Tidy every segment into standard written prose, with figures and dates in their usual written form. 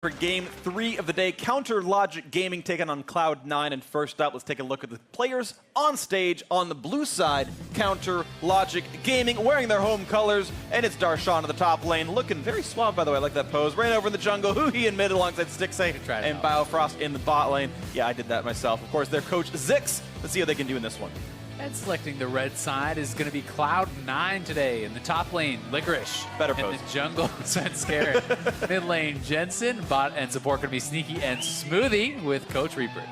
For game 3 of the day, Counter Logic Gaming taking on Cloud9. And first up, let's take a look at the players on stage on the blue side. Counter Logic Gaming wearing their home colors, and it's Darshan in the top lane, looking very suave, by the way. I like that pose. Ran over in the jungle, Huhi in mid alongside Stixay and Biofrost in the bot lane. Yeah, I did that myself. Of course, their coach Zix. Let's see how they can do in this one. And selecting the red side is going to be Cloud9 today. In the top lane, Licorice. Better in pose. the jungle, Svenskeren. Mid lane, Jensen. Bot and support going to be Sneaky and Smoothie with Coach Reaper.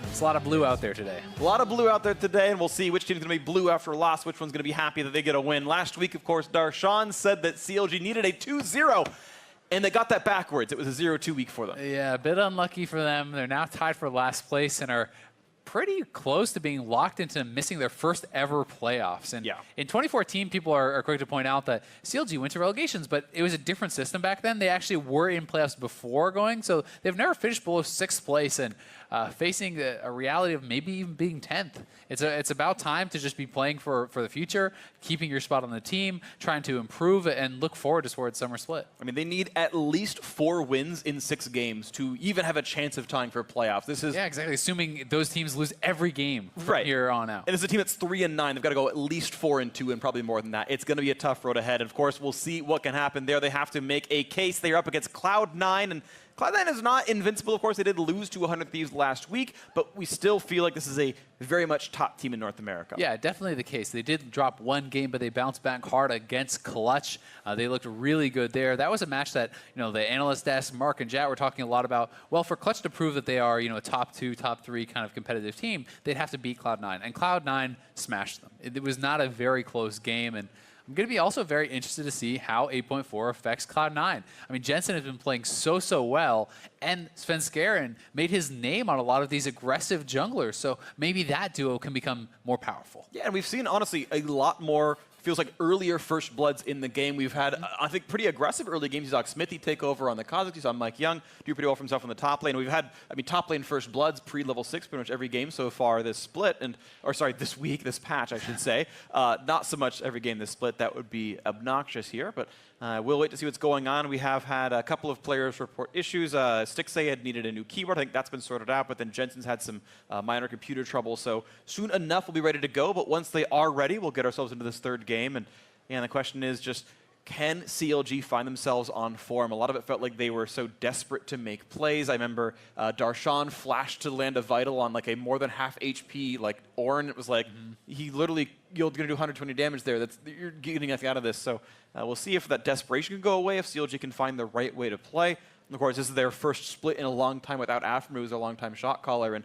There's a lot of blue out there today. A lot of blue out there today, and we'll see which team's going to be blue after a loss, which one's going to be happy that they get a win. Last week, of course, Darshan said that CLG needed a 2-0. And they got that backwards. It was a 0-2 week for them. Yeah, a bit unlucky for them. They're now tied for last place and are pretty close to being locked into missing their first ever playoffs. And in 2014, people are quick to point out that CLG went to relegations, but it was a different system back then. They actually were in playoffs before going, so they've never finished below 6th place and facing a reality of maybe even being 10th. It's about time to just be playing for the future, keeping your spot on the team, trying to improve and look forward towards Summer Split. I mean, they need at least 4 wins in 6 games to even have a chance of tying for playoffs. This is exactly. Assuming those teams lose every game from here on out. And it's a team that's 3-9. They've got to go at least 4-2 and probably more than that. It's going to be a tough road ahead. And of course, we'll see what can happen there. They have to make a case. They're up against Cloud9, and Cloud9 is not invincible. Of course, they did lose to 100 Thieves last week, but we still feel like this is a very much top team in North America. Yeah, definitely the case. They did drop 1 game, but they bounced back hard against Clutch. They looked really good there. That was a match that, the analyst desk, Mark and Jat were talking a lot about. Well, for Clutch to prove that they are, a top 2, top 3 kind of competitive team, they'd have to beat Cloud9. And Cloud9 smashed them. It was not a very close game. And I'm going to be also very interested to see how 8.4 affects Cloud9. I mean, Jensen has been playing so well, and Svenskeren made his name on a lot of these aggressive junglers, so maybe that duo can become more powerful. Yeah, and we've seen, honestly, a lot more, feels like earlier first bloods in the game. We've had, I think, pretty aggressive early games. You saw Smithy take over on the Kazakhs. You saw Mike Young do pretty well for himself on the top lane. We've had, top lane first bloods pre-level 6 pretty much every game so far this split, this week, this patch, I should say. Not so much every game this split. That would be obnoxious here, but we'll wait to see what's going on. We have had a couple of players report issues. Stixay had needed a new keyboard. I think that's been sorted out, but then Jensen's had some minor computer trouble. So soon enough, we'll be ready to go. But once they are ready, we'll get ourselves into this 3rd game. And the question is just, can CLG find themselves on form? A lot of it felt like they were so desperate to make plays. I remember Darshan flashed to land a Vital on like a more than half HP like Ornn. It was like, he literally, you're going to do 120 damage there. You're getting nothing out of this. So we'll see if that desperation can go away, if CLG can find the right way to play. And of course, this is their first split in a long time without Afrim, who's a long-time shot caller, and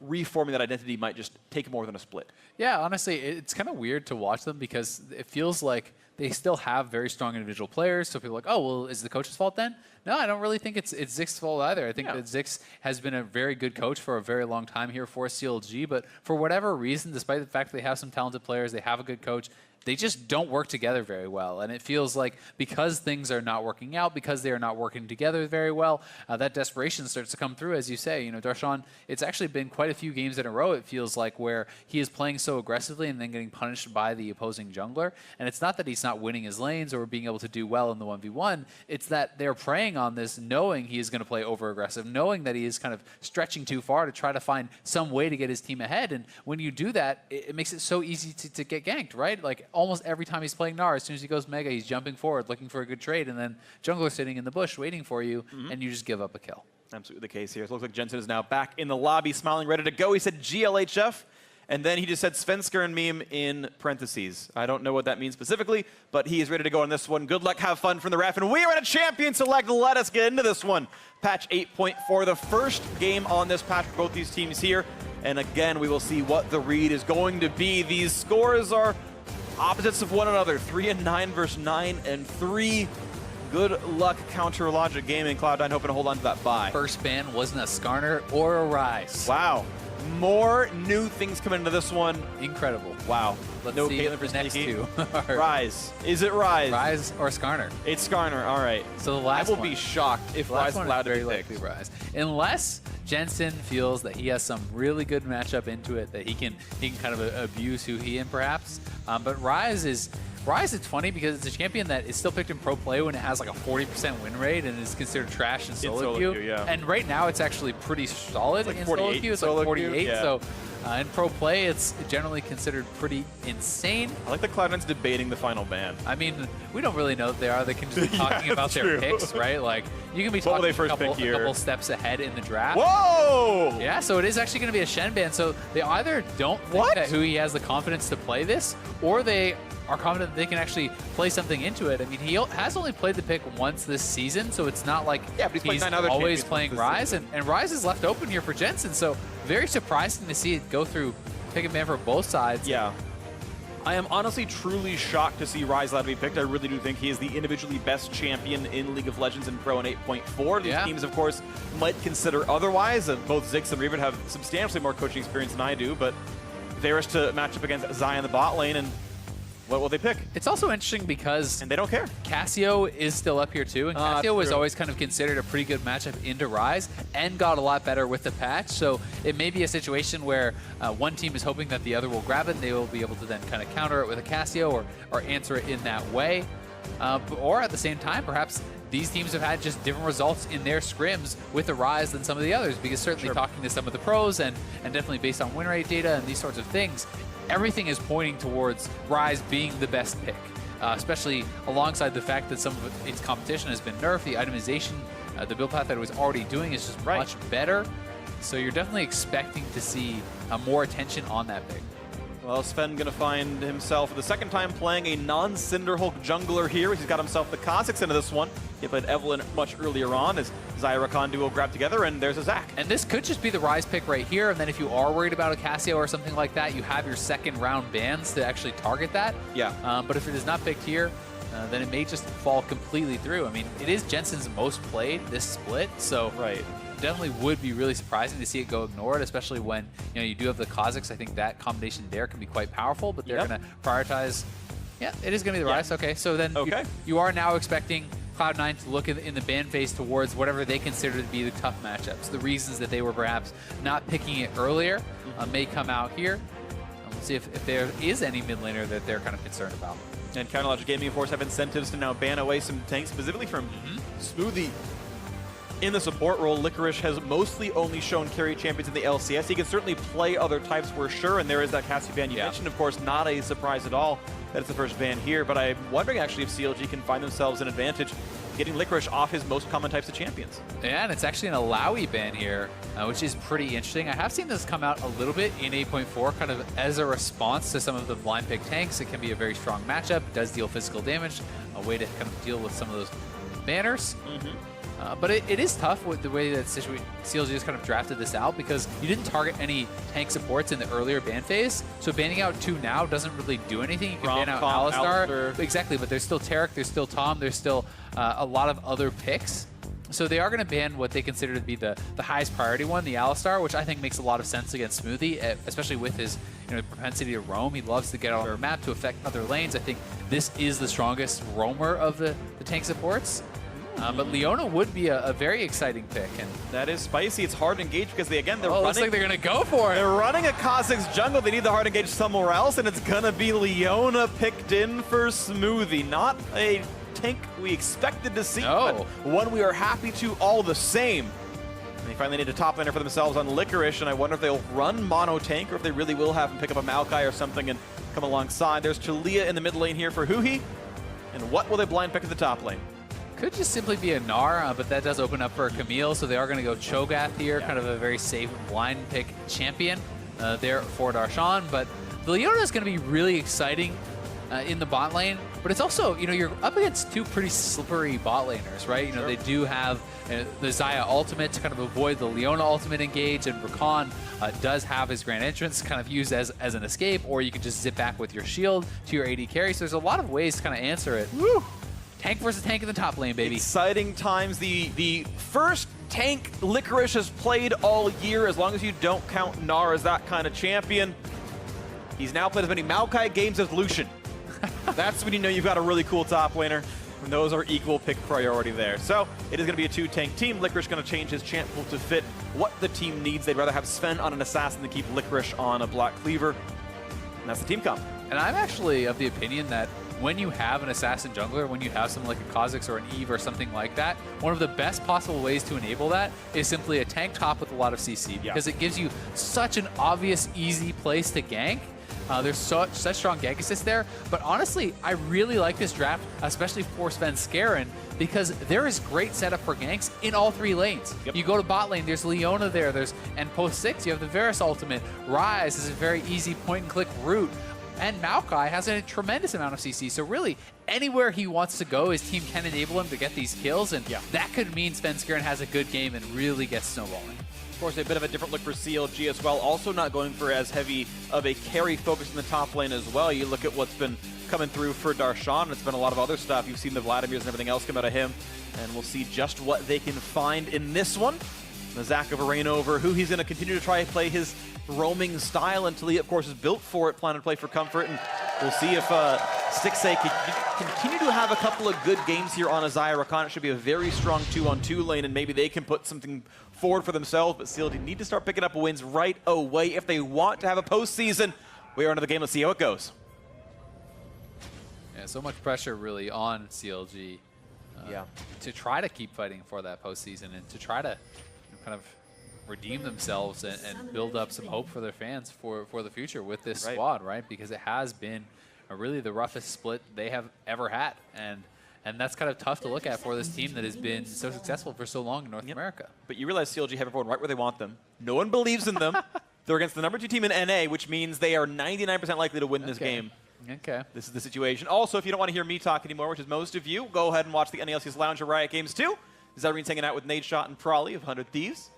reforming that identity might just take more than a split. Yeah, honestly, it's kind of weird to watch them because it feels like they still have very strong individual players. So people are like, oh, well, is it the coach's fault then? No, I don't really think it's Zix's fault either. I think that Zix has been a very good coach for a very long time here for CLG, but for whatever reason, despite the fact that they have some talented players, they have a good coach, they just don't work together very well. And it feels like because things are not working out, because they are not working together very well, that desperation starts to come through, as you say. Darshan, it's actually been quite a few games in a row, it feels like, where he is playing so aggressively and then getting punished by the opposing jungler. And it's not that he's not winning his lanes or being able to do well in the 1v1. It's that they're preying on this, knowing he is going to play over-aggressive, knowing that he is kind of stretching too far to try to find some way to get his team ahead. And when you do that, it makes it so easy to get ganked, right? Like, almost every time he's playing Gnar, as soon as he goes Mega, he's jumping forward, looking for a good trade, and then jungler sitting in the bush waiting for you, and you just give up a kill. Absolutely the case here. It looks like Jensen is now back in the lobby, smiling, ready to go. He said GLHF, and then he just said Svenskeren meme in parentheses. I don't know what that means specifically, but he is ready to go on this one. Good luck, have fun from the ref, and we are at a champion select. Let us get into this one. Patch 8.4, the first game on this patch for both these teams here. And again, we will see what the read is going to be. These scores are opposites of one another, 3-9 versus 9-3. Good luck, Counter Logic Gaming. Cloud9 hoping to hold on to that bye. First ban wasn't a Skarner or a Rise. Wow. More new things coming into this one. Incredible. Wow. Let's no see Caitlyn for the next sneaky. two. Rise. Is it Rise? Rise or Skarner? It's Skarner. All right. So the last I will one. be shocked if Rise is allowed to be picked. Rise. Unless Jensen feels that he has some really good matchup into it that he can kind of abuse who he in perhaps. But Rise is funny because it's a champion that is still picked in pro play when it has like a 40% win rate and is considered trash in solo queue. Yeah. And right now it's actually pretty solid like in solo queue. It's like 48. Yeah. So in pro play, it's generally considered pretty insane. I like the Cloud9's debating the final ban. I mean, we don't really know what they are. They can just be talking about their picks, right? Like, you can be What will talking they first a pick here? couple steps ahead in the draft. Whoa! Yeah, so it is actually going to be a Shen ban. So they either don't think that Hui has the confidence to play this, or they are confident that they can actually play something into it. I mean, he has only played the pick once this season, so it's not like but he's played 9 other always champions playing this Rise, season. and Rise is left open here for Jensen. So very surprising to see it go through pick and ban for both sides. Yeah. I am honestly truly shocked to see Rise allowed to be picked. I really do think he is the individually best champion in League of Legends in Pro in 8.4. These teams, of course, might consider otherwise. Both Ziggs and Reaver have substantially more coaching experience than I do, but Varus to match up against Zai in the bot lane, and what will they pick? It's also interesting because And they don't care. Cassio is still up here too, and Cassio was always kind of considered a pretty good matchup into Rise and got a lot better with the patch, so it may be a situation where one team is hoping that the other will grab it and they will be able to then kind of counter it with a Cassio or answer it in that way. Or at the same time, perhaps these teams have had just different results in their scrims with the Rise than some of the others, because certainly talking to some of the pros and definitely based on win rate data and these sorts of things, everything is pointing towards Rise being the best pick, especially alongside the fact that some of its competition has been nerfed. The itemization, the build path that it was already doing is just much better. So you're definitely expecting to see more attention on that pick. Well, Sven going to find himself the second time playing a non-Cinderhulk jungler here. He's got himself the Kha'Zix into this one. He played Evelynn much earlier on as Xayah Rakan duo grab together, and there's a Zac. And this could just be the Rise pick right here, and then if you are worried about a Cassio or something like that, you have your second round bans to actually target that. Yeah. But if it is not picked here, then it may just fall completely through. I mean, it is Jensen's most played this split, so definitely would be really surprising to see it go ignored, especially when you do have the Kha'Zix. I think that combination there can be quite powerful, but they're going to prioritize. Yeah, it is going to be the Rise. Okay, so then you are now expecting Cloud9 to look in the ban phase towards whatever they consider to be the tough matchups. The reasons that they were perhaps not picking it earlier may come out here. We'll see if there is any mid laner that they're kind of concerned about. And Counterlogic Gaming, of course, have incentives to now ban away some tanks, specifically from Smoothie. In the support role, Licorice has mostly only shown carry champions in the LCS. He can certainly play other types for sure, and there is that Cassio ban you mentioned. Of course, not a surprise at all that it's the first ban here, but I'm wondering actually if CLG can find themselves an advantage getting Licorice off his most common types of champions. Yeah, and it's actually an Alawi ban here, which is pretty interesting. I have seen this come out a little bit in 8.4, kind of as a response to some of the blind pick tanks. It can be a very strong matchup. It does deal physical damage, a way to kind of deal with some of those banners. But it is tough with the way that CLG just kind of drafted this out, because you didn't target any tank supports in the earlier ban phase. So banning out 2 now doesn't really do anything. You can ban out Alistar. Exactly, but there's still Taric, there's still Tom, there's still a lot of other picks. So they are going to ban what they consider to be the highest priority one, the Alistar, which I think makes a lot of sense against Smoothie, especially with his propensity to roam. He loves to get on the map to affect other lanes. I think this is the strongest roamer of the tank supports. But Leona would be a very exciting pick. And that is spicy. It's hard to engage because they're running. Looks like they're going to go for it. They're running a Kha'Zix jungle. They need the hard engage somewhere else, and it's going to be Leona picked in for Smoothie. Not a tank we expected to see, but one we are happy to all the same. And they finally need a top laner for themselves on Licorice, and I wonder if they'll run mono tank or if they really will have him pick up a Maokai or something and come alongside. There's Chalia in the mid lane here for Hui. And what will they blind pick at the top lane? Could just simply be a Gnar, but that does open up for a Camille, so they are going to go Cho'Gath here, kind of a very safe blind pick champion there for Darshan. But the Leona is going to be really exciting in the bot lane, but it's also, you're up against 2 pretty slippery bot laners, right? They do have the Xayah ultimate to kind of avoid the Leona ultimate engage, and Rakan does have his Grand Entrance kind of used as an escape, or you can just zip back with your shield to your AD carry. So there's a lot of ways to kind of answer it. Woo! tank versus tank in the top lane, baby. Exciting times. The first tank Licorice has played all year, as long as you don't count Gnar as that kind of champion. He's now played as many Maokai games as Lucian. That's when you know you've got a really cool top laner, when those are equal pick priority there. So it is going to be a 2-tank team. Licorice going to change his champ pool to fit what the team needs. They'd rather have Sven on an assassin than keep Licorice on a Black Cleaver. And that's the team comp. And I'm actually of the opinion that when you have an assassin jungler, when you have something like a Kha'Zix or an Eve or something like that, one of the best possible ways to enable that is simply a tank top with a lot of CC, because it gives you such an obvious, easy place to gank. There's such strong gank assist there. But honestly, I really like this draft, especially for Svenskeren, because there is great setup for ganks in all 3 lanes. You go to bot lane, there's Leona there, and post 6, you have the Varus ultimate. Ryze is a very easy point-and-click route. And Maokai has a tremendous amount of CC, so really, anywhere he wants to go, his team can enable him to get these kills, and that could mean Svenskeren has a good game and really gets snowballing. Of course, a bit of a different look for CLG as well. Also not going for as heavy of a carry focus in the top lane as well. You look at what's been coming through for Darshan, it's been a lot of other stuff. You've seen the Vladimirs and everything else come out of him, and we'll see just what they can find in this one. The Zac of a reign over, who he's going to continue to try and play his roaming style until he, of course, is built for it, plan to play for comfort, and we'll see if Stixxay can continue to have a couple of good games here on Xayah Rakan. It should be a very strong 2-on-2 lane, and maybe they can put something forward for themselves, but CLG need to start picking up wins right away if they want to have a postseason. We are into the game. Let's see how it goes. Yeah, so much pressure really on CLG to try to keep fighting for that postseason and to try to kind of redeem themselves and build up some hope for their fans for the future with this squad, right? Because it has been really the roughest split they have ever had, and that's kind of tough to look at for this team that has been so successful for so long in North America. But you realize CLG have everyone right where they want them. No one believes in them. They're against the #2 team in NA, which means they are 99% likely to win this game. Okay. This is the situation. Also, if you don't want to hear me talk anymore, which is most of you, go ahead and watch the NALCS Lounge or Riot Games 2. Zyreen's hanging out with Nadeshot and Prolly of 100 Thieves,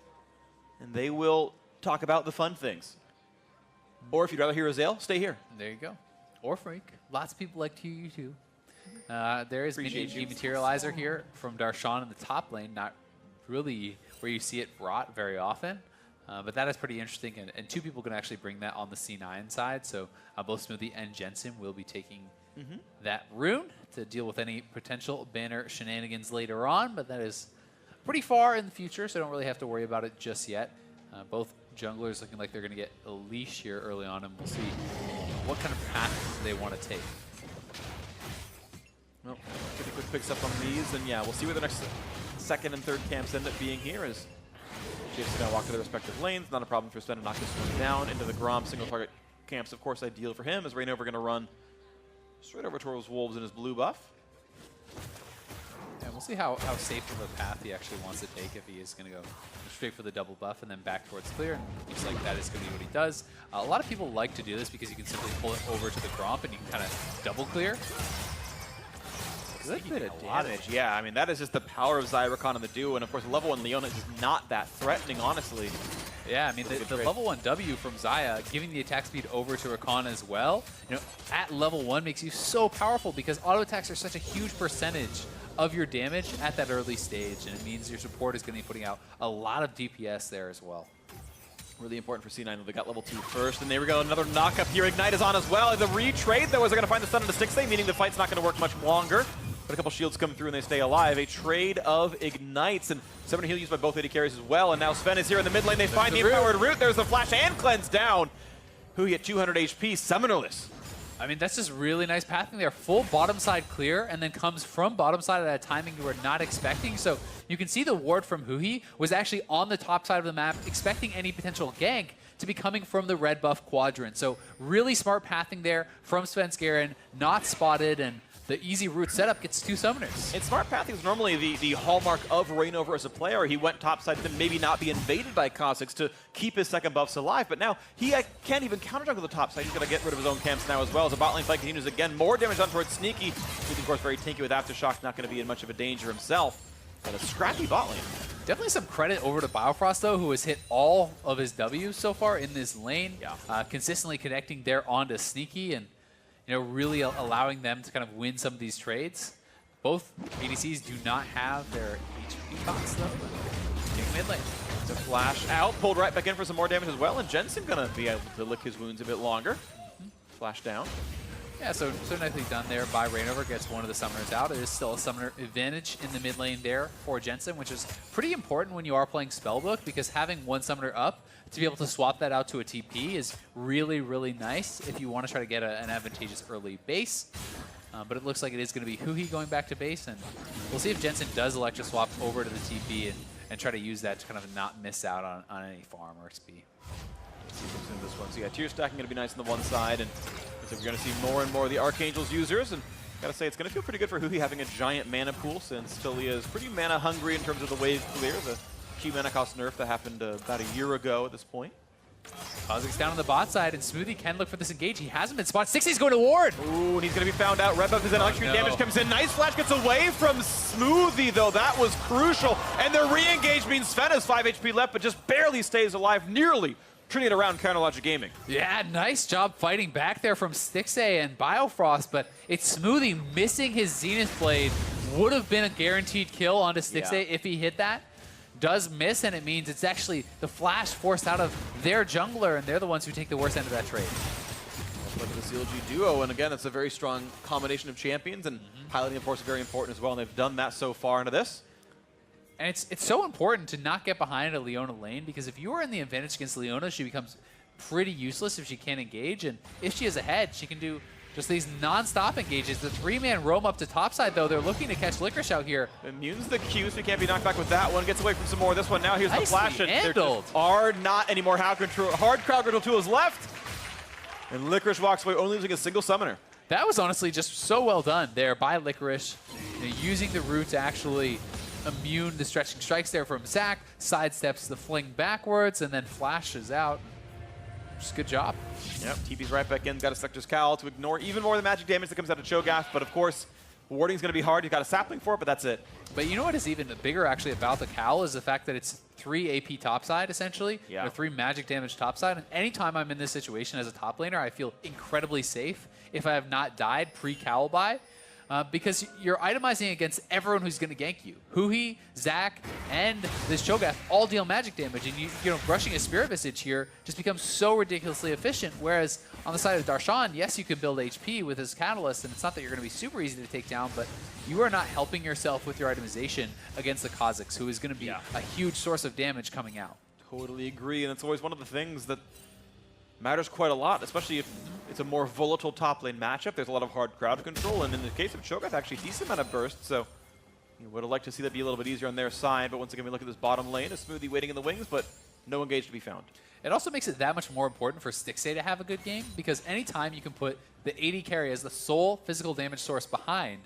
and they will talk about the fun things. Or if you'd rather hear Azale, stay here. There you go. Or Freak. Lots of people like to hear you too. There is mini Dematerializer here from Darshan in the top lane, not really where you see it brought very often. But that is pretty interesting, and 2 people can actually bring that on the C9 side, so both Smoothie and Jensen will be taking that rune to deal with any potential banner shenanigans later on, but that is pretty far in the future, so don't really have to worry about it just yet. Both junglers looking like they're going to get a leash here early on, and we'll see what kind of path they want to take. Well, pretty quick picks up on these, and yeah, we'll see where the next 2nd and 3rd camps end up being here as GFC now walk to their respective lanes. Not a problem for Sven to knock this one down into the Grom single target camps. Of course, ideal for him as Reignover going to run straight over towards Wolves in his blue buff. Yeah, we'll see how safe of a path he actually wants to take, if he is going to go straight for the double buff and then back towards clear. And looks like that is going to be what he does. A lot of people like to do this because you can simply pull it over to the Gromp and you can kind of double clear. Good bit of damage. Yeah, I mean, that is just the power of Xayah Rakan and the duo. And of course, level 1 Leona is just not that threatening, honestly. Yeah, I mean, the level 1 W from Xayah, giving the attack speed over to Rakan as well, you know, at level 1 makes you so powerful because auto attacks are such a huge percentage of your damage at that early stage, and it means your support is going to be putting out a lot of DPS there as well. Really important for C9. They got level 2 first, and there we go. Another knock up here. Ignite is on as well. The retrade, though, is they're going to find the stun into Stixxay, meaning the fight's not going to work much longer. But a couple shields come through and they stay alive. A trade of Ignites, and 7 heal used by both AD carries as well. And now Sven is here in the mid lane. They find the empowered root. There's the flash and cleanse down. Hui at 200 HP, Summonerless. I mean, that's just really nice pathing there. Full bottom side clear, and then comes from bottom side at a timing you were not expecting. So you can see the ward from Hui was actually on the top side of the map, expecting any potential gank to be coming from the red buff quadrant. So really smart pathing there from Svenskeren, not spotted, and the easy route setup gets 2 summoners. And smart pathing is normally the hallmark of Reignover as a player. He went topside to maybe not be invaded by Kha'Zix to keep his second buffs alive, but now he can't even counter jungle the top side. He's going to get rid of his own camps now as well as the bot lane fight continues again. More damage done towards Sneaky. He's of course very tanky with Aftershock, not going to be in much of a danger himself. But a scrappy bot lane. Definitely some credit over to Biofrost, though, who has hit all of his W's so far in this lane, consistently connecting there onto Sneaky and really allowing them to kind of win some of these trades. Both ADCs do not have their HP pots, though. Take mid lane. The flash out, pulled right back in for some more damage as well, and Jensen gonna be able to lick his wounds a bit longer. Flash down. Yeah, so nicely done there by Reignover. Gets one of the summoners out. It is still a summoner advantage in the mid lane there for Jensen, which is pretty important when you are playing Spellbook, because having one summoner up to be able to swap that out to a TP is really, really nice if you want to try to get an advantageous early base. But it looks like it is going to be Huhi going back to base, and we'll see if Jensen does Electro swap over to the TP and try to use that to kind of not miss out on any farm or XP. In this one. So yeah, tier stacking going to be nice on the one side, and so we're going to see more and more of the Archangel's users, and gotta say it's going to feel pretty good for Huhi having a giant mana pool, since Talia is pretty mana hungry in terms of the wave clear, the key mana cost nerf that happened about a year ago at this point. Kha'Zix down on the bot side, and Smoothie can look for this engage. He hasn't been spotted. 60's going to ward. Ooh, and he's going to be found out. Red buff is in. Electric damage comes in. Nice flash gets away from Smoothie, though. That was crucial. And the re-engage means Sven has 5 HP left, but just barely stays alive, nearly turning it around Counterlogic Gaming. Yeah, nice job fighting back there from Stixxay and Biofrost, but it's Smoothie missing his Zenith Blade. Would have been a guaranteed kill onto Stixxay if he hit that. Does miss, and it means it's actually the flash forced out of their jungler, and they're the ones who take the worst end of that trade. Look at the CLG duo, and again, it's a very strong combination of champions, and piloting, of course, is very important as well, and they've done that so far into this. And it's so important to not get behind a Leona lane, because if you are in the advantage against Leona, she becomes pretty useless if she can't engage, and if she is ahead, she can do just these non-stop engages. The 3-man roam up to topside, though. They're looking to catch Licorice out here. Immunes the Q, so he can't be knocked back with that one. Gets away from some more. This one now, here's the flash. Handled. There just are not any more hard crowd control tools left. And Licorice walks away, only losing a single summoner. That was honestly just so well done there by Licorice. You know, using the root to actually immune the stretching strikes there from Zac, sidesteps the fling backwards, and then flashes out. Just good job. Yep, TP's right back in. Got a Sector's Cowl to ignore even more of the magic damage that comes out of Cho'Gath. But of course, warding's going to be hard. You've got a sapling for it, but that's it. But you know what is even bigger actually about the Cowl is the fact that it's 3 AP topside essentially, or 3 magic damage topside. And anytime I'm in this situation as a top laner, I feel incredibly safe if I have not died pre-Cowl buy. Because you're itemizing against everyone who's going to gank you. Huhi, Zac, and this Cho'Gath all deal magic damage, and you know, brushing a Spirit Visage here just becomes so ridiculously efficient. Whereas on the side of Darshan, yes, you can build HP with his Catalyst, and it's not that you're going to be super easy to take down, but you are not helping yourself with your itemization against the Kha'Zix, who is going to be a huge source of damage coming out. Totally agree, and it's always one of the things that matters quite a lot, especially if it's a more volatile top lane matchup. There's a lot of hard crowd control, and in the case of Cho'Gath, actually decent amount of burst, so you would have liked to see that be a little bit easier on their side. But once again, we look at this bottom lane, a Smoothie waiting in the wings, but no engage to be found. It also makes it that much more important for Stixxay to have a good game, because anytime you can put the AD carry as the sole physical damage source behind,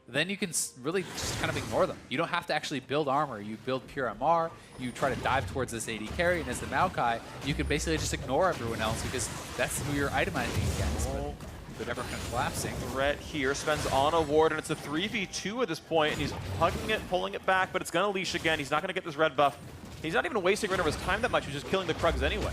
then you can really just kind of ignore them. You don't have to actually build armor. You build pure MR, you try to dive towards this AD carry, and as the Maokai, you can basically just ignore everyone else because that's who you're itemizing against. But never kind of collapsing. Threat here, spends on a ward, and it's a 3v2 at this point, and he's hugging it, pulling it back, but it's going to leash again. He's not going to get this red buff. He's not even wasting rid of his time that much. He's just killing the Krugs anyway.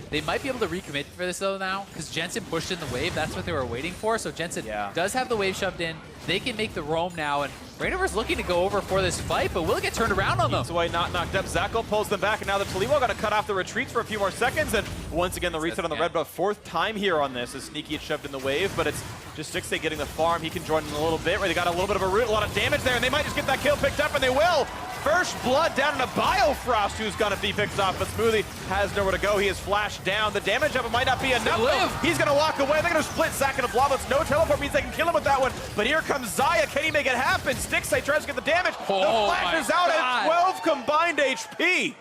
They might be able to recommit for this, though, now, because Jensen pushed in the wave. That's what they were waiting for. So Jensen does have the wave shoved in. They can make the roam now, and Reignover's looking to go over for this fight, but will it get turned around on them? Eats away, not knocked up. Zacho pulls them back, and now the Taliwa got to cut off the retreats for a few more seconds, and once again, the reset on the red buff. 4th time here on this as Sneaky is shoved in the wave, but it's just Stixxay getting the farm. He can join in a little bit, where they got a little bit of a root, a lot of damage there, and they might just get that kill picked up, and they will. First blood down into Biofrost, who's going to be picked off, but Smoothie has nowhere to go. He is flashed down. The damage of it might not be enough, though. He's going to walk away. They're going to split Zac into Bloblets. No teleport means they can kill him with that one, but here comes Xayah. Can he make it happen? Stixxay tries to get the damage. The flash is out at 12 combined HP.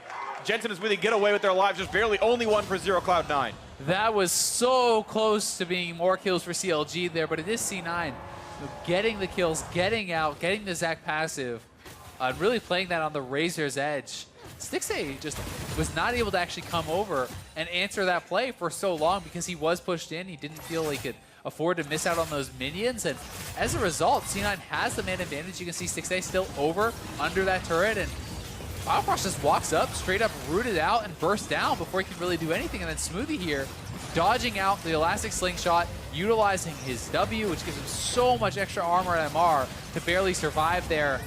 Jensen and Smoothie get away with their lives, just barely only 1 for 0 Cloud9. That was so close to being more kills for CLG there, but it is C9. Getting the kills, getting out, getting the Zac passive, really playing that on the razor's edge. Stixxay just was not able to actually come over and answer that play for so long because he was pushed in. He didn't feel he could afford to miss out on those minions, and as a result, C9 has the man advantage. You can see Stixxay still over under that turret, and Biofrost just walks up, straight up rooted out and burst down before he can really do anything, and then Smoothie here dodging out the elastic slingshot, utilizing his W, which gives him so much extra armor and MR to barely survive there.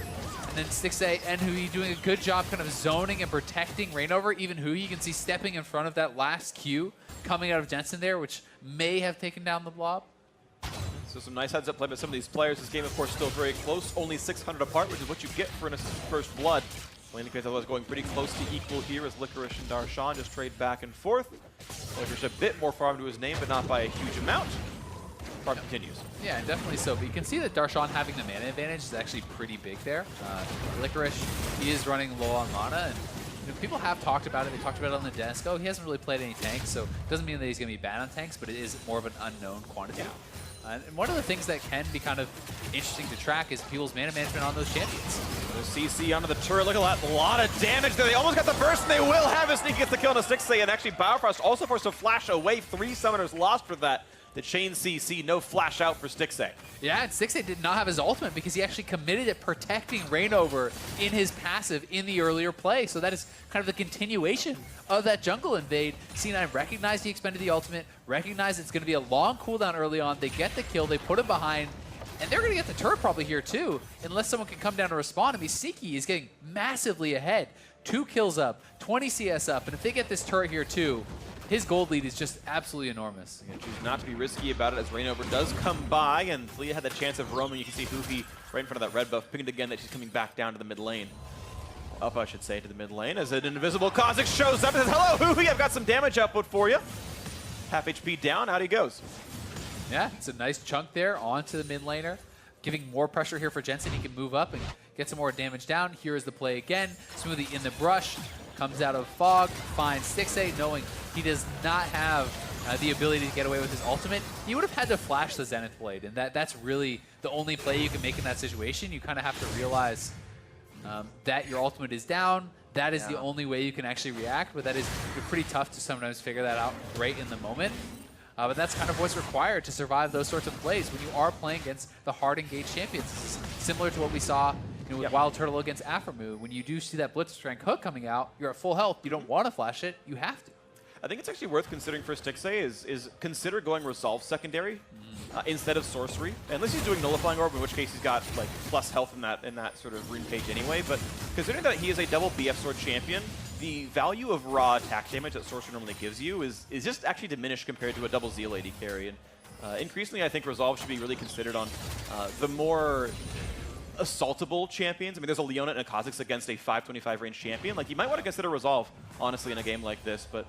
And then Stixxay and Hui doing a good job kind of zoning and protecting Reignover. Even Hui, you can see stepping in front of that last Q coming out of Jensen there, which may have taken down the blob. So some nice heads-up play by some of these players. This game, of course, still very close, only 600 apart, which is what you get for an First Blood. Laning phase was going pretty close to equal here as Licorice and Darshan just trade back and forth. Licorice a bit more farm to his name, but not by a huge amount. Farm continues. Yeah, definitely so. But you can see that Darshan having the mana advantage is actually pretty big there. Licorice, he is running low on mana, and people have talked about it. They talked about it on the desk. Oh, he hasn't really played any tanks, so it doesn't mean that he's going to be bad on tanks, but it is more of an unknown quantity. Yeah. And one of the things that can be kind of interesting to track is people's mana management on those champions. The CC onto the turret. Look at that. A lot of damage there. They almost got the burst, and they will have it. Sneaky gets the kill on a Stixxay, and actually Biofrost also forced to flash away. 3 summoners lost for that. The chain CC, no flash out for Stixxay. Yeah, and Stixxay did not have his ultimate because he actually committed at protecting Reignover in his passive in the earlier play. So that is kind of the continuation of that jungle invade. C9 recognized he expended the ultimate, recognized it's going to be a long cooldown early on. They get the kill, they put him behind, and they're going to get the turret probably here too, unless someone can come down to respond. I mean, Sneaky is getting massively ahead. 2 kills up, 20 CS up, and if they get this turret here too, his gold lead is just absolutely enormous. Yeah, choose not to be risky about it as Reignover does come by, and Leah had the chance of roaming. You can see Hoofy right in front of that red buff, pinged again that she's coming back down to the mid lane. Up, I should say, to the mid lane as an invisible Kha'Zix shows up and says, "Hello, Hoofy, I've got some damage output for you." Half HP down, out he goes. Yeah, it's a nice chunk there onto the mid laner, giving more pressure here for Jensen. He can move up and get some more damage down. Here is the play again. Smoothie in the brush, comes out of fog, finds Stixxay, knowing he does not have the ability to get away with his ultimate. He would have had to flash the Zenith Blade, and that's really the only play you can make in that situation. You kind of have to realize that your ultimate is down. That is the only way you can actually react, but that is pretty tough to sometimes figure that out right in the moment. But that's kind of what's required to survive those sorts of plays when you are playing against the hard engaged champions. This is similar to what we saw with Wild Turtle against Aphromoo. When you do see that Blitzcrank hook coming out, you're at full health. You don't want to flash it. You have to. I think it's actually worth considering for Stixxay is consider going Resolve secondary instead of Sorcery. Unless he's doing Nullifying Orb, in which case he's got like plus health in that sort of rune page anyway. But considering that he is a double BF Sword champion, the value of raw attack damage that Sorcery normally gives you is just actually diminished compared to a double Zeal AD carry. And increasingly, I think Resolve should be really considered on the more assaultable champions. I mean, there's a Leona and a Kha'Zix against a 525 range champion. Like, you might want to consider Resolve, honestly, in a game like this. But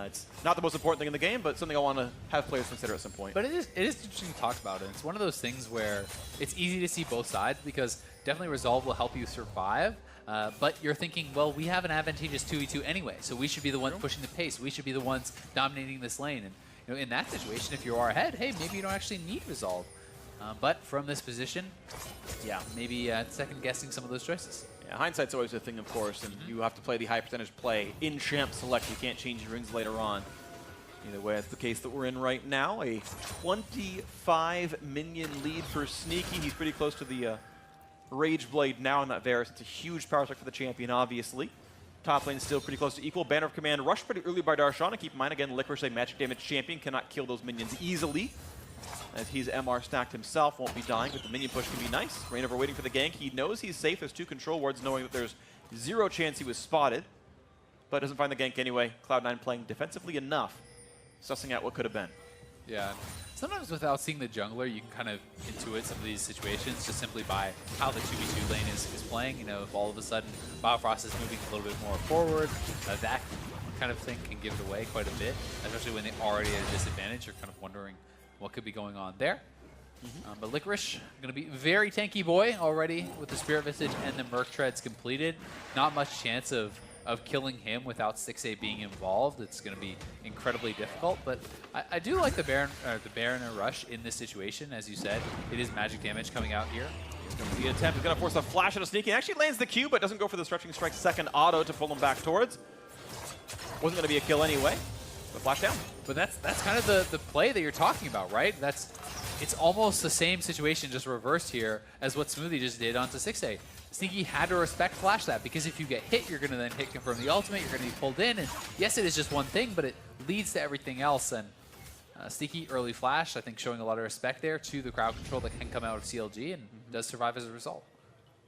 it's not the most important thing in the game, but something I want to have players consider at some point. But it is interesting to talk about it. It's one of those things where it's easy to see both sides because definitely Resolve will help you survive. But you're thinking, well, we have an advantageous 2v2 anyway, so we should be the ones pushing the pace. We should be the ones dominating this lane. And in that situation, if you are ahead, hey, maybe you don't actually need Resolve. But from this position, yeah, maybe second-guessing some of those choices. Yeah, hindsight's always a thing, of course, and you have to play the high percentage play in Champ Select. You can't change your rings later on. Either way, that's the case that we're in right now. A 25 minion lead for Sneaky. He's pretty close to the Rage Blade now in that Varus. It's a huge power strike for the champion, obviously. Top lane still pretty close to equal. Banner of Command rushed pretty early by Darshan. And keep in mind, again, Licorice, a magic damage champion, cannot kill those minions easily. As he's MR stacked himself, won't be dying, but the minion push can be nice. Reignover waiting for the gank. He knows he's safe. There's 2 control wards, knowing that there's 0 chance he was spotted, but doesn't find the gank anyway. Cloud9 playing defensively enough, sussing out what could have been. Yeah. Sometimes without seeing the jungler, you can kind of intuit some of these situations just simply by how the 2v2 lane is playing. You know, if all of a sudden Biofrost is moving a little bit more forward, that kind of thing can give it away quite a bit, especially when they're already at a disadvantage. You're kind of wondering what could be going on there. But Licorice, going to be very tanky boy already with the Spirit Visage and the Merc Treads completed. Not much chance of killing him without Stixxay being involved. It's going to be incredibly difficult, but I do like the Baron and Rush in this situation. As you said, it is magic damage coming out here. The attempt is going to force a flash into Sneaky. Actually lands the Q, but doesn't go for the Stretching Strike second auto to pull him back towards. Wasn't going to be a kill anyway. But flash down. But that's kind of the play that you're talking about, right? It's almost the same situation, just reversed here, as what Smoothie just did onto Stixxay. Sneaky had to respect flash that, because if you get hit, you're going to then hit confirm the ultimate, you're going to be pulled in, and yes, it is just one thing, but it leads to everything else, and Sneaky early flash, I think showing a lot of respect there to the crowd control that can come out of CLG and does survive as a result.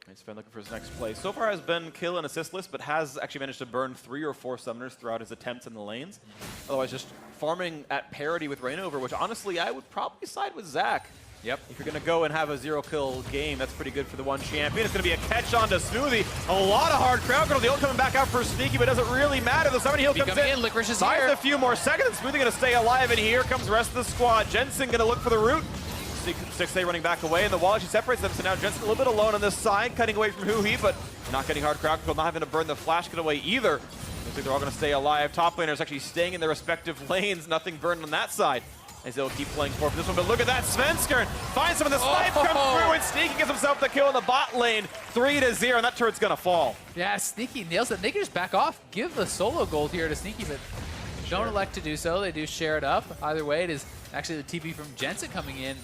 He's been looking for his next play. So far has been kill and assistless, but has actually managed to burn 3 or 4 summoners throughout his attempts in the lanes. Otherwise, just farming at parity with Reignover, which honestly, I would probably side with Zach. Yep. If you're going to go and have a 0-kill game, that's pretty good for the one champion. It's going to be a catch on to Smoothie. A lot of hard crowd control. The ult coming back out for Sneaky, but doesn't really matter. The summon heal comes in. Licorice is Buys here. a few more seconds. Smoothie going to stay alive, and here comes the rest of the squad. Jensen going to look for the root. 6A running back away, and the wall actually separates them, so now Jensen a little bit alone on this side, cutting away from Huhi, but not getting hard crowd control, not having to burn the flash cut away either. Looks like they're all going to stay alive. Top laners actually staying in their respective lanes, nothing burned on that side, as they'll keep playing for this one. But look at that, Svenskern finds some of the snipe, comes through, and Sneaky gets himself the kill in the bot lane, 3-0, and that turret's going to fall. Yeah, Sneaky nails it. They can just back off, give the solo gold here to Sneaky, but don't elect to do so. They do share it up. Either way, it is actually the TP from Jensen coming in.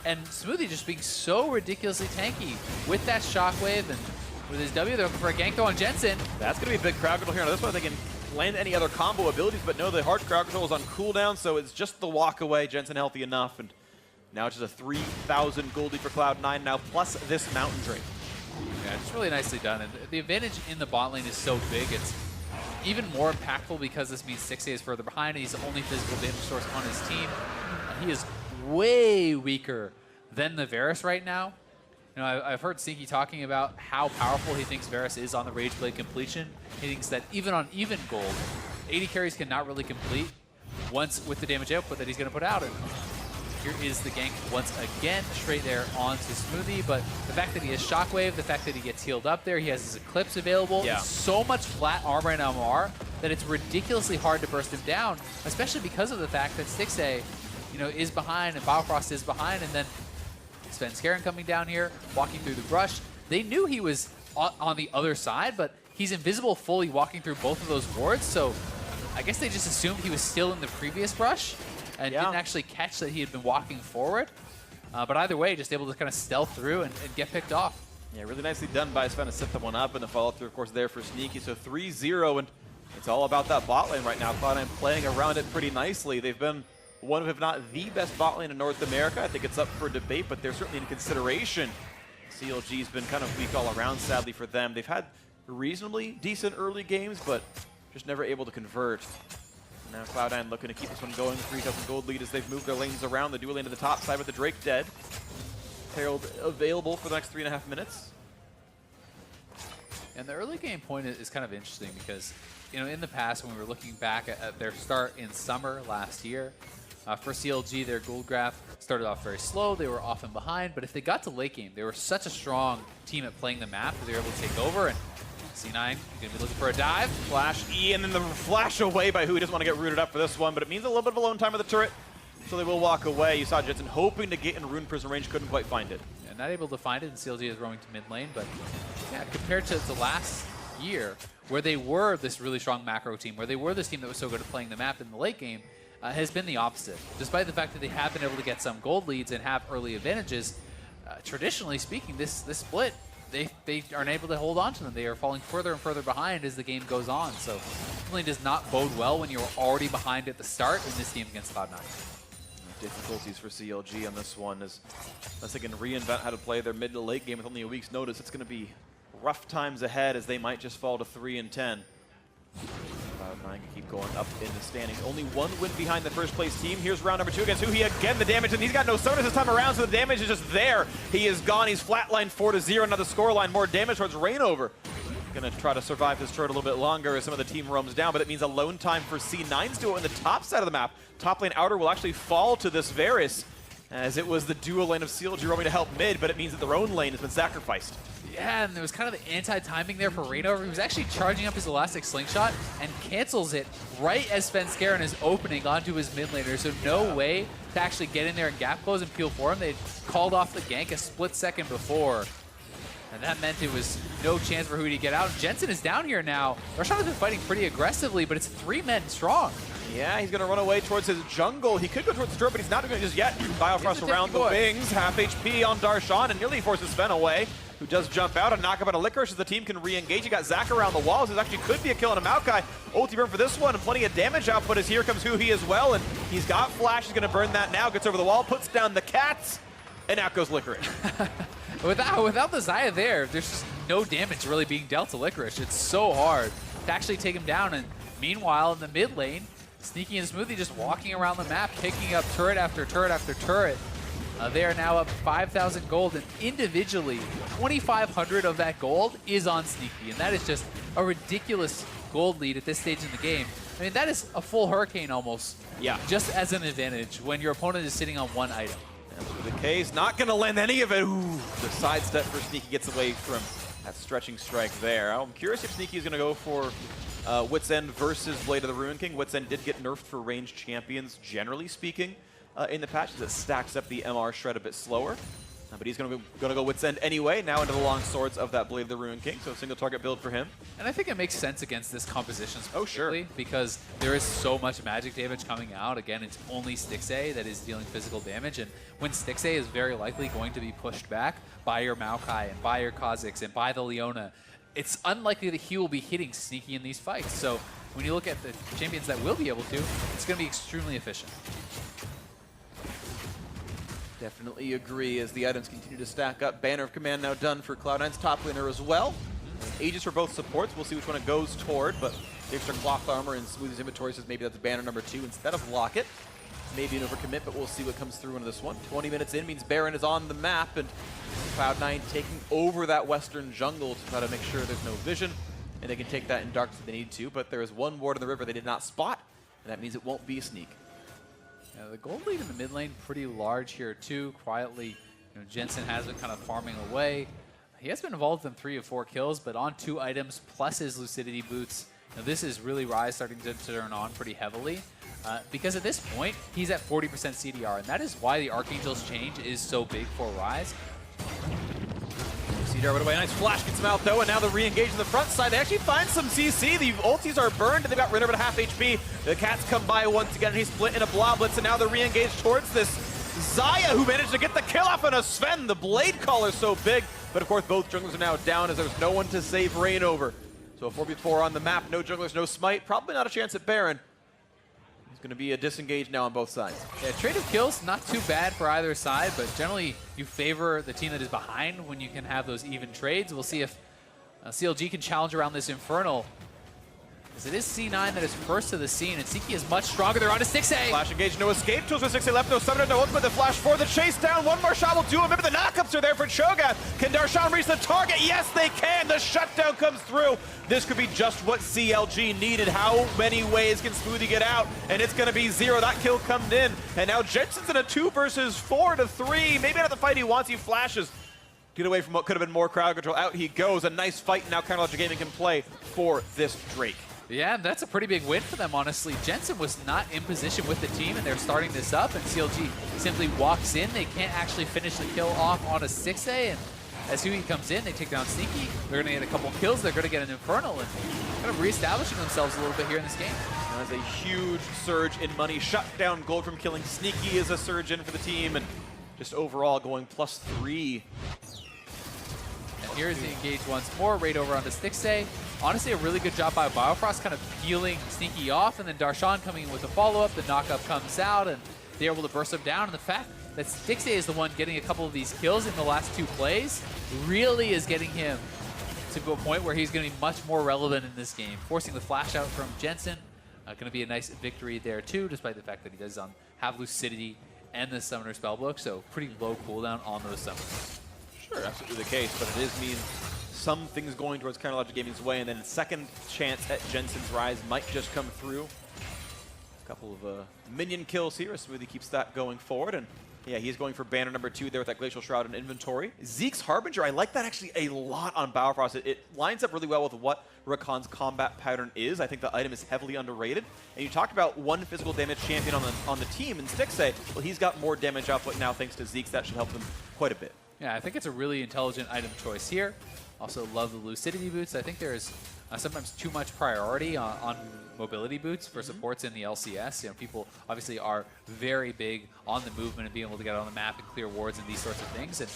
And Smoothie just being so ridiculously tanky with that shockwave and with his W, they're looking for a gank throw on Jensen. That's going to be a big crowd control here. Now this one they can land any other combo abilities, but no, the hard crowd control is on cooldown, so it's just the walk away. Jensen healthy enough, and now it's just a 3,000 gold lead for Cloud9 now, plus this mountain drink. Yeah, it's really nicely done. And the advantage in the bot lane is so big, it's even more impactful because this means 6A is further behind, and he's the only physical damage source on his team. And he is way weaker than the Varus right now. You know, I've heard Sneaky talking about how powerful he thinks Varus is on the Rage Blade completion. He thinks that even on even gold, 80 carries cannot really complete once with the damage output that he's going to put out. And here is the gank once again, straight there onto Smoothie. But the fact that he has Shockwave, the fact that he gets healed up there, he has his Eclipse available, and so much flat armor and MR that it's ridiculously hard to burst him down, especially because of the fact that 6A, you know, is behind and Biofrost is behind, and then Svenskeren coming down here, walking through the brush. They knew he was on the other side, but he's invisible fully walking through both of those wards, so I guess they just assumed he was still in the previous brush and didn't actually catch that he had been walking forward. But either way, just able to kind of stealth through and get picked off. Yeah, really nicely done by Sven to set that one up, and the follow-through, of course, there for Sneaky. So 3-0, and it's all about that bot lane right now. Cloud9 playing around it pretty nicely. They've been one of, if not the best bot lane in North America. I think it's up for debate, but they're certainly in consideration. CLG's been kind of weak all around, sadly, for them. They've had reasonably decent early games, but just never able to convert. Now Cloud9 looking to keep this one going. 3,000 gold lead as they've moved their lanes around. The dual lane to the top side with the Drake dead. Herald available for the next 3.5 minutes. And the early game point is kind of interesting because, you know, in the past when we were looking back at their start in summer last year, for CLG, their gold graph started off very slow. They were often behind, but if they got to late game, they were such a strong team at playing the map that they were able to take over. And C9 going to be looking for a dive. Flash E, and then the flash away by who he doesn't want to get rooted up for this one, but it means a little bit of alone time with the turret, so they will walk away. You saw Jensen hoping to get in Rune Prison range, couldn't quite find it. Yeah, not able to find it, and CLG is roaming to mid lane, but yeah, compared to last year, where they were this really strong macro team, where they were this team that was so good at playing the map in the late game, has been the opposite. Despite the fact that they have been able to get some gold leads and have early advantages, traditionally speaking, this split, they aren't able to hold on to them. They are falling further and further behind as the game goes on. So it really does not bode well when you're already behind at the start in this game against Cloud9. Difficulties for CLG on this one as unless they can reinvent how to play their mid to late game with only a week's notice, it's going to be rough times ahead as they might just fall to 3-10. Cloud9 can keep going up in the standings. Only one win behind the first place team. Here's round number 2 against Huhi again. The damage, and he's got no sodas this time around, so the damage is just there. He is gone. He's flatlined 4-0. Another scoreline. More damage towards Reignover. Going to try to survive this turret a little bit longer as some of the team roams down, but it means alone time for C9's duo in the top side of the map. Top lane outer will actually fall to this Varus, as it was the dual lane of CLG roaming to help mid, but it means that their own lane has been sacrificed. Yeah, and there was kind of the anti-timing there for Reignover. He was actually charging up his Elastic Slingshot and cancels it right as Svenskeren is opening onto his mid laner, so no way to actually get in there and gap close and peel for him. They called off the gank a split second before, and that meant it was no chance for Huhi to get out. Jensen is down here now. Roshan has been fighting pretty aggressively, but it's 3 men strong. Yeah, he's going to run away towards his jungle. He could go towards the turret, but he's not doing it just yet. Biofrost around the wings, half HP on Darshan, and nearly forces Sven away. who does jump out and knock up on a Licorice as the team can re-engage. You got Zach around the walls. This actually could be a kill on a Maokai. Ulti burn for this one, and plenty of damage output as here comes Huhi as well, and he's got Flash. He's going to burn that now. Gets over the wall, puts down the cats, and out goes Licorice. Without the Xayah there, there's just no damage really being dealt to Licorice. It's so hard to actually take him down, and meanwhile in the mid lane, Sneaky and Smoothie just walking around the map, picking up turret after turret after turret. They are now up 5,000 gold, and individually, 2,500 of that gold is on Sneaky, and that is just a ridiculous gold lead at this stage in the game. I mean, that is a full Hurricane almost, just as an advantage when your opponent is sitting on one item. The K's not going to land any of it. Ooh, the sidestep for Sneaky gets away from that stretching strike there. I'm curious if Sneaky is going to go for Wit's End versus Blade of the Ruin King. Wit's End did get nerfed for ranged champions, generally speaking, in the patch, as it stacks up the MR shred a bit slower. But he's going to go Wit's End anyway, now into the long swords of that Blade of the Ruin King, so a single target build for him. And I think it makes sense against this composition specifically, sure, because there is so much magic damage coming out. Again, it's only Stixxay that is dealing physical damage, and when Stixxay is very likely going to be pushed back by your Maokai and by your Kha'Zix and by the Leona, it's unlikely that he will be hitting Sneaky in these fights. So when you look at the champions that will be able to, it's going to be extremely efficient. Definitely agree as the items continue to stack up. Banner of Command now done for Cloud9's top laner as well. Aegis for both supports. We'll see which one it goes toward, but the extra cloth armor and Smoothie's inventory says maybe that's banner number 2 instead of Locket. Maybe an overcommit, but we'll see what comes through into this one. 20 minutes in means Baron is on the map, and Cloud9 taking over that western jungle to try to make sure there's no vision, and they can take that in darkness if they need to, but there is one ward in the river they did not spot, and that means it won't be a sneak. Yeah, the gold lead in the mid lane pretty large here too. Quietly, Jensen has been kind of farming away. He has been involved in 3 of 4 kills, but on 2 items plus his Lucidity boots. This is really Ryze starting to turn on pretty heavily. Because at this point, he's at 40% CDR, and that is why the Archangel's change is so big for Ryze. CDR went away. Nice flash gets him out, though, and now they're re-engaged on the front side. They actually find some CC. The ultis are burned, and they've got rid of it at half HP. The cats come by once again, and he's split in a Bloblitz, and now they're re-engaged towards this Xayah, who managed to get the kill off on a Sven. The blade collar so big, but of course both junglers are now down as there's no one to save Rain over. So a 4v4 on the map, no junglers, no smite. Probably not a chance at Baron. It's going to be a disengage now on both sides. Yeah, trade of kills, not too bad for either side, but generally you favor the team that is behind when you can have those even trades. We'll see if CLG can challenge around this Infernal. As it is C9 that is first to the scene, and Siki is much stronger. They're on to Stixxay. Flash engage, no escape tools with Stixxay left, no summoner, no ultimate. The flash for the chase down. One more shot will do it. Maybe the knockups are there for Cho'Gath. Can Darshan reach the target? Yes, they can. The shutdown comes through. This could be just what CLG needed. How many ways can Smoothie get out? And it's going to be 0. That kill comes in. And now Jensen's in a 2 versus 4 to 3. Maybe not the fight he wants. He flashes. Get away from what could have been more crowd control. Out he goes. A nice fight now Counterlogic Gaming can play for this Drake. Yeah, that's a pretty big win for them, honestly. Jensen was not in position with the team, and they're starting this up, and CLG simply walks in. They can't actually finish the kill off on a Stixxay, and as Huey comes in, they take down Sneaky. They're going to get a couple kills. They're going to get an Infernal, and kind of reestablishing themselves a little bit here in this game. That's a huge surge in money. Shut down gold from killing Sneaky is a surge in for the team, and just overall going +3. And here's the engage once more, right over onto Stixxay. Honestly, a really good job by Biofrost kind of peeling Sneaky off, and then Darshan coming in with a follow-up. The knockup comes out, and they're able to burst him down. And the fact that Stixxay is the one getting a couple of these kills in the last 2 plays really is getting him to a point where he's going to be much more relevant in this game. Forcing the flash out from Jensen. Going to be a nice victory there, too, despite the fact that he does have Lucidity and the Summoner Spellbook, so pretty low cooldown on those Summoners. Sure, absolutely the case, but it is mean some things going towards Counterlogic Gaming's way, and then a second chance at Jensen's rise might just come through. A couple of minion kills here. Smoothie keeps that going forward, and yeah, he's going for banner number 2 there with that Glacial Shroud in inventory. Zeke's Harbinger, I like that actually a lot on Biofrost. It lines up really well with what Rakan's combat pattern is. I think the item is heavily underrated. And you talked about one physical damage champion on the team, and Stixxay, well, he's got more damage output now thanks to Zeke's. That should help them quite a bit. Yeah, I think it's a really intelligent item choice here. Also love the Lucidity boots. I think there's sometimes too much priority on mobility boots for supports in the LCS. You know, people obviously are very big on the movement and being able to get on the map and clear wards and these sorts of things. And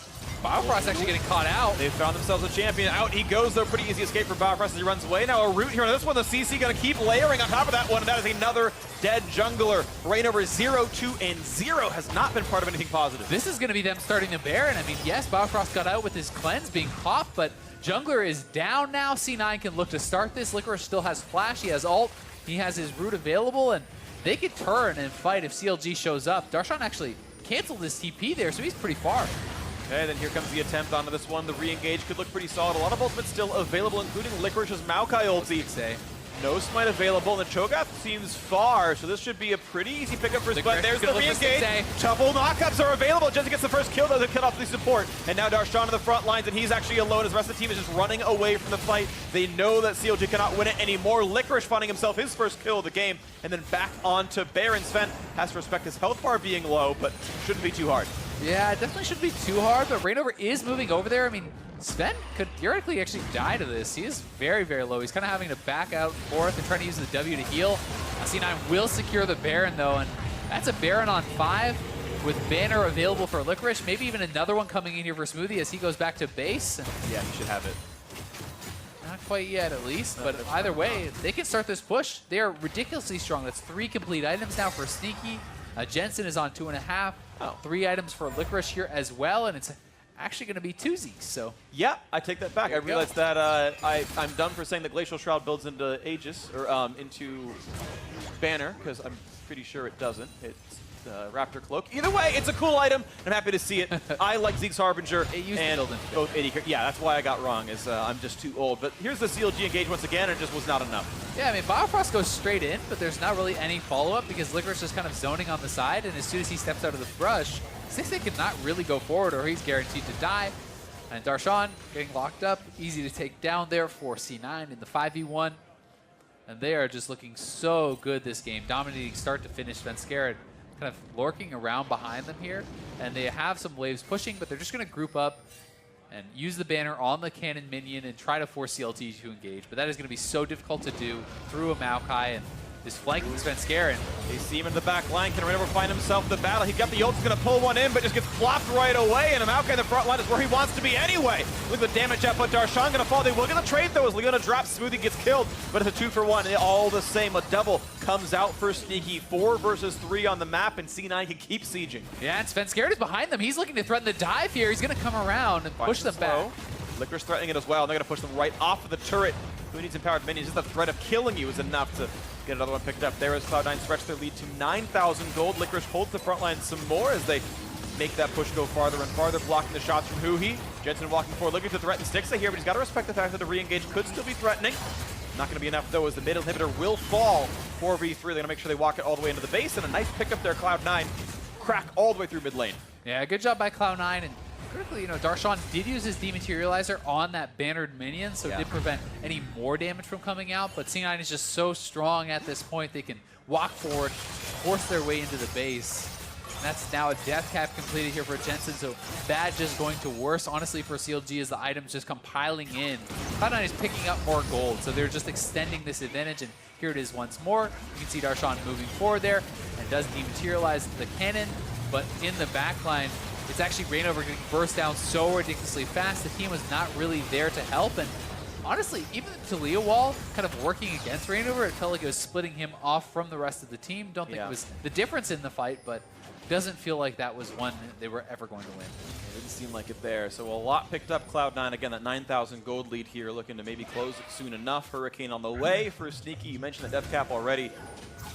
Biofrost actually getting caught out. They found themselves a champion. Out he goes, though. Pretty easy escape for Biofrost as he runs away. Now a root here on this one. The CC going to keep layering on top of that one, and that is another dead jungler. Reignover 0-2-0 has not been part of anything positive. This is going to be them starting the Baron. I mean, yes, Biofrost got out with his cleanse being popped, but jungler is down now. C9 can look to start this. Licorice still has flash. He has ult. He has his root available, and they could turn and fight if CLG shows up. Darshan actually canceled his TP there, so he's pretty far. Okay, then here comes the attempt onto this one. The re-engage could look pretty solid. A lot of ultimates still available, including Licorice's Maokai ulti. No smite available, and the Cho'Gath seems far, so this should be a pretty easy pickup for Spud. There's the re-engage. Couple knockups are available. Jensen gets the first kill, though, to cut off the support. And now Darshan on the front lines, and he's actually alone as the rest of the team is just running away from the fight. They know that CLG cannot win it anymore. Licorice finding himself his first kill of the game, and then back onto Baron. Sven has to respect his health bar being low, but shouldn't be too hard. Yeah, it definitely shouldn't be too hard, but Reignover is moving over there. I mean, Sven could theoretically actually die to this. He is very, very low. He's kind of having to back out and forth and trying to use the W to heal. C9 will secure the Baron, though, and that's a Baron on 5 with Banner available for Licorice. Maybe even another one coming in here for Smoothie as he goes back to base. And yeah, he should have it. not quite yet, at least, but either way, they can start this push. They are ridiculously strong. That's 3 complete items now for Sneaky. Jensen is on 2.5. 3 items for Licorice here as well, and it's actually going to be 2 Zeeks, so. Yeah, I take that back. I realized that I'm done for saying that Glacial Shroud builds into Aegis, or into Banner, because I'm pretty sure it doesn't. It's Raptor Cloak. Either way, it's a cool item. I'm happy to see it. I like Zeke's Harbinger and both 80. Yeah, that's why I got wrong, is I'm just too old. But here's the CLG engage once again, and it just was not enough. Yeah, I mean, Biofrost goes straight in, but there's not really any follow-up because Licorice is kind of zoning on the side, and as soon as he steps out of the brush, Sixte could not really go forward or he's guaranteed to die. And Darshan getting locked up, easy to take down there for C9 in the 5v1. And they are just looking so good this game, dominating start to finish. Svenskeren kind of lurking around behind them here, and they have some waves pushing, but they're just going to group up and use the banner on the cannon minion and try to force CLT to engage. But that is going to be so difficult to do through a Maokai, and this flanking Svenskeren. They see him in the back line. Can Reignover find himself the battle? He got the ult, he's going to pull one in, but just gets flopped right away, and a Maokai in the front line is where he wants to be anyway. Look at the damage out, but Darshan going to fall. They will get the trade, though, as Leona drops. Smoothie gets killed, but it's a 2-for-1. All the same, a double comes out for Sneaky. 4 versus 3 on the map, and C9 can keep sieging. Yeah, and Svenskeren is behind them. He's looking to threaten the dive here. He's going to come around and push them back. Licorice threatening it as well. They're going to push them right off of the turret. Who needs empowered minions? Just the threat of killing you is enough to get another one picked up. There is Cloud9 stretch their lead to 9,000 gold. Licorice holds the front line some more as they make that push go farther and farther, blocking the shots from Huhi. Jensen walking forward, looking to threaten Stixa here, but he's got to respect the fact that the re-engage could still be threatening. Not going to be enough, though, as the mid inhibitor will fall. 4v3, they're going to make sure they walk it all the way into the base, and a nice pickup there, Cloud9. Crack all the way through mid lane. Yeah, good job by Cloud9, and critically, Darshan did use his Dematerializer on that bannered minion, so it did prevent any more damage from coming out, but C9 is just so strong at this point, they can walk forward, force their way into the base. And that's now a death cap completed here for Jensen, so bad just going to worse, honestly, for CLG as the items just come piling in. Cloud9 is picking up more gold, so they're just extending this advantage, and here it is once more. You can see Darshan moving forward there, and does dematerialize the cannon, but in the backline, it's actually Reignover getting burst down so ridiculously fast. The team was not really there to help, and honestly, even the Talia wall kind of working against Reignover, it felt like it was splitting him off from the rest of the team. Don't think it was the difference in the fight, but doesn't feel like that was one they were ever going to win. It didn't seem like it there. So a lot picked up. Cloud9, again, that 9,000 gold lead here, looking to maybe close it soon enough. Hurricane on the way for Sneaky. You mentioned the death cap already.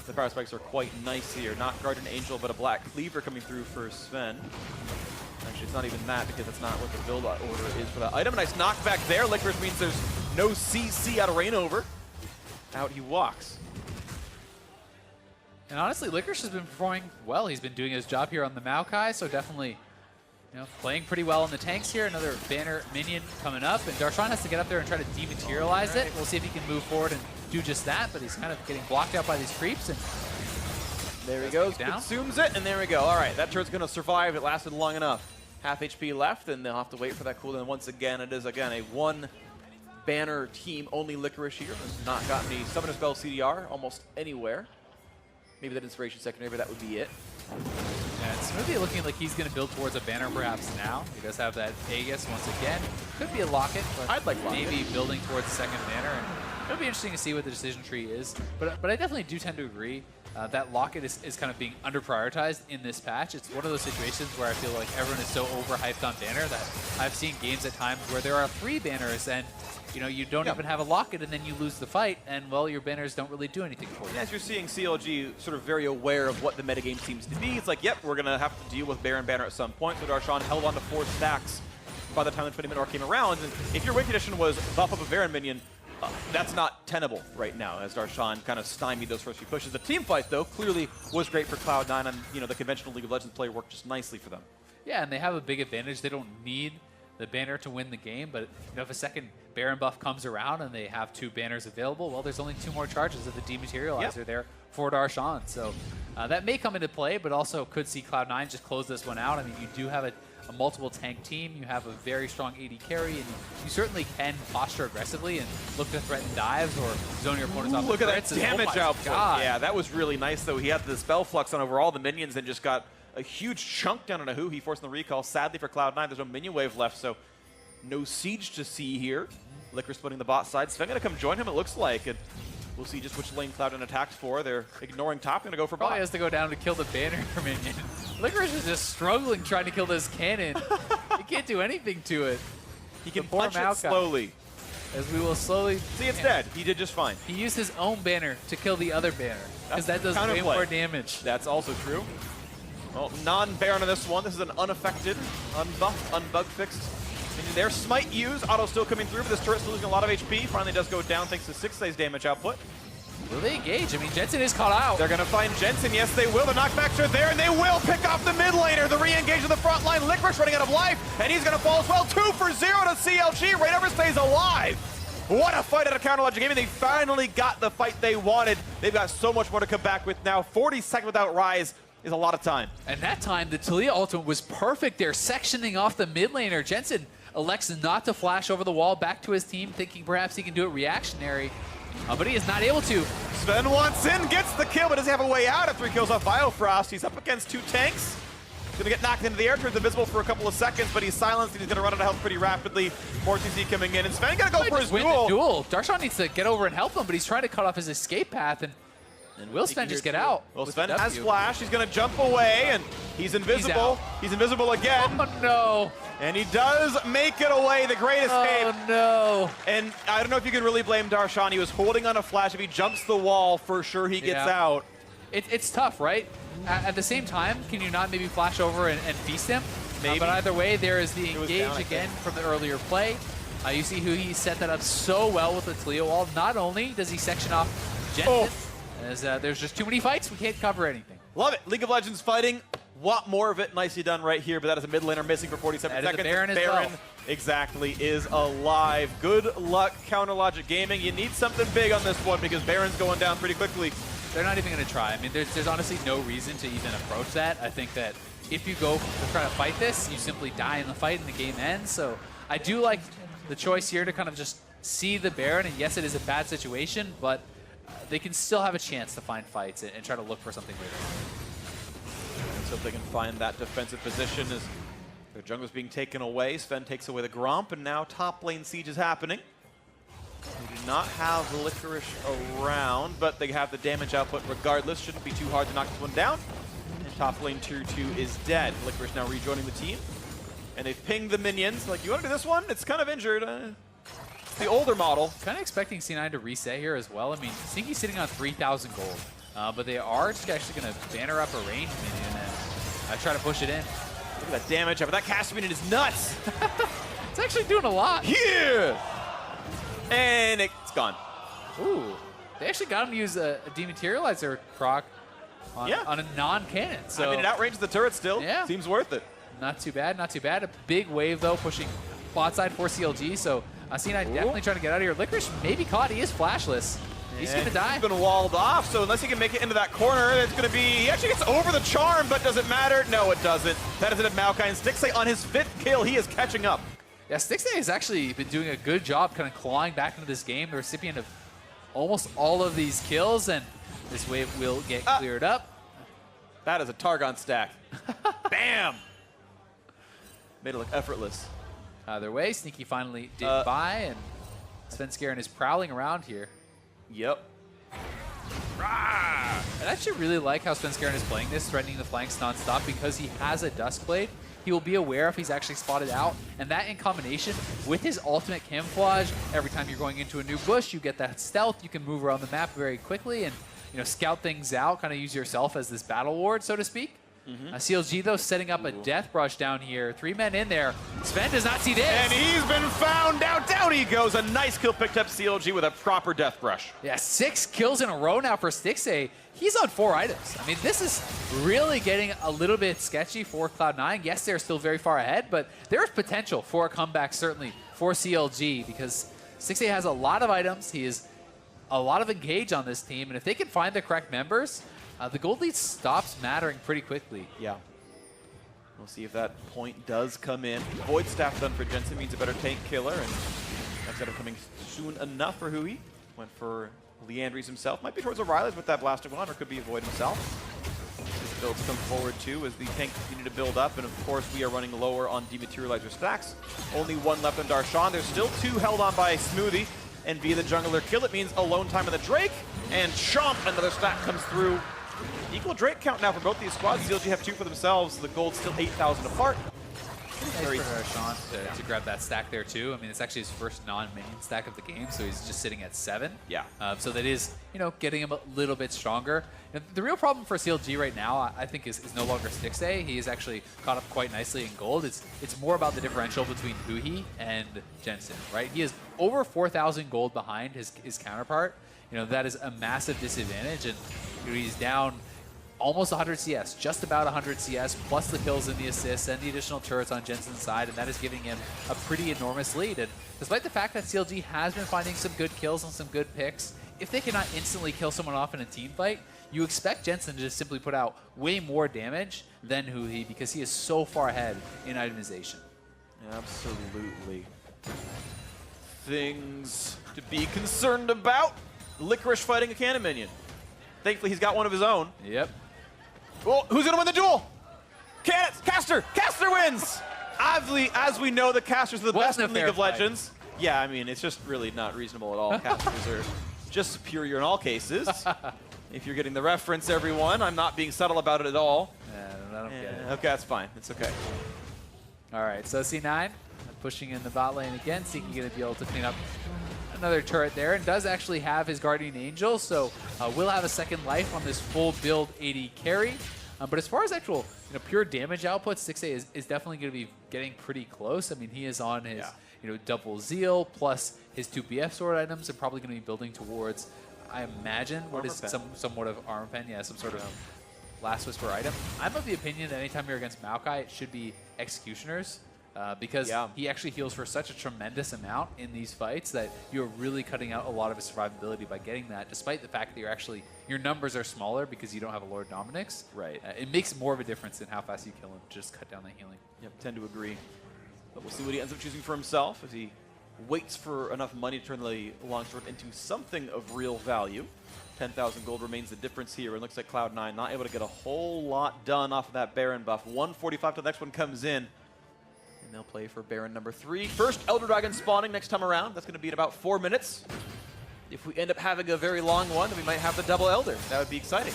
The power spikes are quite nice here. Not Guardian Angel, but a Black Cleaver coming through for Sven. Actually, it's not even that because that's not what the build order is for that item. Nice knockback there. Licorice means there's no CC out of Reignover. Out he walks. And honestly, Licorice has been performing well. He's been doing his job here on the Maokai, so definitely playing pretty well in the tanks here. Another banner minion coming up, and Darshan has to get up there and try to dematerialize it. We'll see if he can move forward and do just that, but he's kind of getting blocked out by these creeps. And there he goes, consumes it, and there we go. All right, that turret's going to survive. It lasted long enough. Half HP left, and they'll have to wait for that cooldown once again. It is, again, a 1 banner team, only Licorice here. Has not gotten a Summoner Spell CDR almost anywhere. Maybe that Inspiration Secondary, but that would be it. Yeah, it's really looking like he's going to build towards a banner perhaps now. He does have that Aegis once again. Could be a Locket, but I'd like maybe building towards the second banner. And it'll be interesting to see what the decision tree is. But I definitely do tend to agree that Locket is kind of being under-prioritized in this patch. It's one of those situations where I feel like everyone is so overhyped on banner that I've seen games at times where there are 3 banners and you don't even have a Locket, and then you lose the fight, and, well, your banners don't really do anything for you. And as you're seeing CLG sort of very aware of what the metagame seems to be, it's like, yep, we're going to have to deal with Baron banner at some point. So Darshan held on to 4 stacks by the time the 20-minute mark came around. And if your win condition was buff up a Baron minion, that's not tenable right now, as Darshan kind of stymied those first few pushes. The team fight, though, clearly was great for Cloud9, and the conventional League of Legends play worked just nicely for them. Yeah, and they have a big advantage. They don't need the banner to win the game, but if a second Baron buff comes around and they have 2 banners available, well, there's only 2 more charges of the Dematerializer there for Darshan. So that may come into play, but also could see Cloud9 just close this one out. I mean, you do have a multiple tank team, you have a very strong AD carry, and you certainly can posture aggressively and look to threaten dives or zone your opponents off. Look at that damage output. God. Yeah, that was really nice, though. He had the spell flux on over all the minions and just got a huge chunk down on a He forcing the recall. Sadly for Cloud9, there's no minion wave left, so no siege to see here. Liquor splitting the bot side. Sven going to come join him, it looks like. And we'll see just which lane Cloud9 attacks for. They're ignoring top, going to go for bot. Probably has to go down to kill the banner minion. Licorice is just struggling trying to kill this cannon. He can't do anything to it. He can punch it slowly. As we will slowly... See, it's dead. He did just fine. He used his own banner to kill the other banner, because that does way more damage. That's also true. Well, non-Baron on this one. This is an unaffected, unbuffed, unbug-fixed. Their smite used, auto still coming through, but this turret's still losing a lot of HP. Finally does go down thanks to 6 days damage output. Will they engage? I mean, Jensen is caught out. They're going to find Jensen. Yes, they will. The knockbacks are there, and they will pick off the mid laner. The re-engage of the front line. Licorice running out of life, and he's going to fall as well. 2 for 0 to CLG. Right Ever stays alive. What a fight out of Counter Logic Gaming. They finally got the fight they wanted. They've got so much more to come back with now. 40 seconds without Rise is a lot of time. And that time, the Talia ultimate was perfect. They're sectioning off the mid laner. Jensen elects not to flash over the wall back to his team, thinking perhaps he can do it reactionary, but he is not able to. Sven wants in, gets the kill, but doesn't have a way out after he kills off Biofrost. He's up against 2 tanks. He's going to get knocked into the air, turns invisible for a couple of seconds, but he's silenced and he's going to run out of health pretty rapidly. More TC coming in, and Sven going to go for his duel. Darshan needs to get over and help him, but he's trying to cut off his escape path, and will Sven just get out? Well, Sven has flash. He's going to jump away, and he's invisible. He's invisible again. Oh, no. And he does make it away, the great escape. Oh, no. And I don't know if you can really blame Darshan. He was holding on a flash. If he jumps the wall, for sure he gets out. It's tough, right? At the same time, can you not maybe flash over and feast him? Maybe. But either way, there is the engage again from the earlier play. You see who he set that up so well with the Talia wall. Not only does he section off Jensen, as there's just too many fights, we can't cover anything. Love it. League of Legends fighting. Want more of it. Nicely done right here, but that is a mid laner missing for 47 seconds. Baron as well. Exactly is alive. Good luck, Counter Logic Gaming. You need something big on this one because Baron's going down pretty quickly. They're not even going to try. I mean, there's honestly no reason to even approach that. I think that if you go to try to fight this, you simply die in the fight and the game ends. So I do like the choice here to kind of just see the Baron, and yes, it is a bad situation, but they can still have a chance to find fights and try to look for something later. So if they can find that defensive position as their jungler's being taken away. Sven takes away the Gromp, and now top lane siege is happening. They do not have the Licorice around, but they have the damage output regardless. Shouldn't be too hard to knock this one down. And top lane tier 2 is dead. Licorice now rejoining the team. And they've pinged the minions. Like, you want to do this one? It's kind of injured. It's the older model. Kind of expecting C9 to reset here as well. I mean, Stinky's sitting on 3,000 gold. But they are just actually going to banner up a range minion and try to push it in. Look at that damage up. That cast minion is nuts. It's actually doing a lot. Yeah! And it's gone. Ooh. They actually got him to use a Dematerializer proc on a non-cannon. So, I mean, it outranges the turret still. Yeah. Seems worth it. Not too bad, not too bad. A big wave, though, pushing bot side for CLG. So C9 definitely trying to get out of here. Licorice may be caught. He is flashless. He's going to die. He's been walled off, so unless he can make it into that corner, it's going to be... He actually gets over the charm, but does it matter? No, it doesn't. That is it at Maokai. And Stixay on his 5th kill, he is catching up. Yeah, Stixay has actually been doing a good job kind of clawing back into this game, the recipient of almost all of these kills, and this wave will get cleared up. That is a Targon stack. Bam! Made it look effortless. Either way, Sneaky finally did buy, and Svenskeren is prowling around here. Yep. I actually really like how Svenskeren is playing this, threatening the flanks nonstop, because he has a Duskblade. He will be aware if he's actually spotted out, and that in combination with his ultimate camouflage, every time you're going into a new bush, you get that stealth, you can move around the map very quickly and scout things out, kind of use yourself as this battle ward, so to speak. CLG, though, setting up a death brush down here. 3 men in there. Sven does not see this. And he's been found out. Down he goes. A nice kill picked up CLG with a proper death brush. Yeah, 6 kills in a row now for Stixay. He's on 4 items. I mean, this is really getting a little bit sketchy for Cloud9. Yes, they're still very far ahead, but there's potential for a comeback, certainly, for CLG, because Stixay has a lot of items. He has a lot of engage on this team, and if they can find the correct members, the gold lead stops mattering pretty quickly. Yeah. We'll see if that point does come in. Void Staff done for Jensen means a better tank killer, and that's end up coming soon enough for Hui. Went for Leandries himself. Might be towards O'Reilly's with that Blaster Wand, or could be Void himself. His builds come forward too as the tanks continue to build up, and of course we are running lower on Dematerializer stacks. Only 1 left on Darshan. There's still 2 held on by Smoothie, and via the jungler kill, it means alone time on the Drake, and Chomp, another stack comes through. Equal Drake count now for both these squads. CLG have 2 for themselves. The gold's still 8,000 apart. Nice for Darshan to grab that stack there too. I mean, it's actually his first non-main stack of the game, so he's just sitting at 7. Yeah. So that is, getting him a little bit stronger. The real problem for CLG right now, I think, is no longer Stixay. He is actually caught up quite nicely in gold. It's more about the differential between Hui and Jensen, right? He is over 4,000 gold behind his counterpart. That is a massive disadvantage, and he's down almost 100 CS, just about 100 CS, plus the kills and the assists and the additional turrets on Jensen's side, and that is giving him a pretty enormous lead. And despite the fact that CLG has been finding some good kills and some good picks, if they cannot instantly kill someone off in a team fight, you expect Jensen to just simply put out way more damage than Hui, because he is so far ahead in itemization. Absolutely. Things to be concerned about. Licorice fighting a cannon minion. Thankfully, he's got one of his own. Yep. Well, who's going to win the duel? Caster! Caster wins! As we know, the casters are the best in League of Legends. Yeah, I mean, it's just really not reasonable at all. Casters are just superior in all cases. If you're getting the reference, everyone, I'm not being subtle about it at all. I don't get it. Okay, that's fine. It's okay. All right, so C9 pushing in the bot lane again. Seeking going to be able to clean up another turret there, and does actually have his Guardian Angel, so will have a second life on this full build 80 carry. But as far as actual pure damage output, Stixay is definitely going to be getting pretty close. I mean, he is on his double Zeal plus his 2 BF sword items, and probably going to be building towards, I imagine, what is somewhat of Armor Pen, some sort of Last Whisper item. I'm of the opinion that anytime you're against Maokai, it should be Executioners. Because he actually heals for such a tremendous amount in these fights that you're really cutting out a lot of his survivability by getting that, despite the fact that your numbers are smaller because you don't have a Lord Dominix. Right. It makes more of a difference in how fast you kill him. Just cut down the healing. Yep, tend to agree. But we'll see what he ends up choosing for himself as he waits for enough money to turn the longsword into something of real value. 10,000 gold remains the difference here. It looks like Cloud9 not able to get a whole lot done off of that Baron buff. 145 till the next one comes in. They'll play for Baron number 3. First Elder Dragon spawning next time around. That's going to be in about 4 minutes. If we end up having a very long one, then we might have the double Elder. That would be exciting.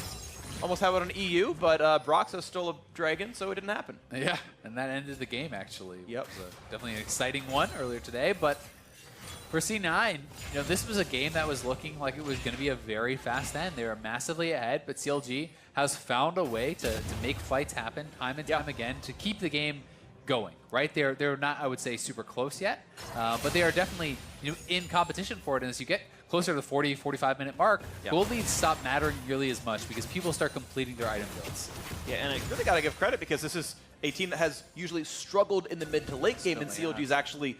Almost have it on EU, but Broxah stole a dragon, so it didn't happen. Yeah, and that ended the game, actually. Yep. It was definitely an exciting one earlier today, but for C9, this was a game that was looking like it was going to be a very fast end. They were massively ahead, but CLG has found a way to make fights happen time and time again to keep the game going, right? They're not, I would say, super close yet, but they are definitely in competition for it. And as you get closer to the 40, 45-minute mark, gold leads stop mattering nearly as much because people start completing their item builds. Yeah, and I really got to give credit because this is a team that has usually struggled in the mid to late game, and CLG is actually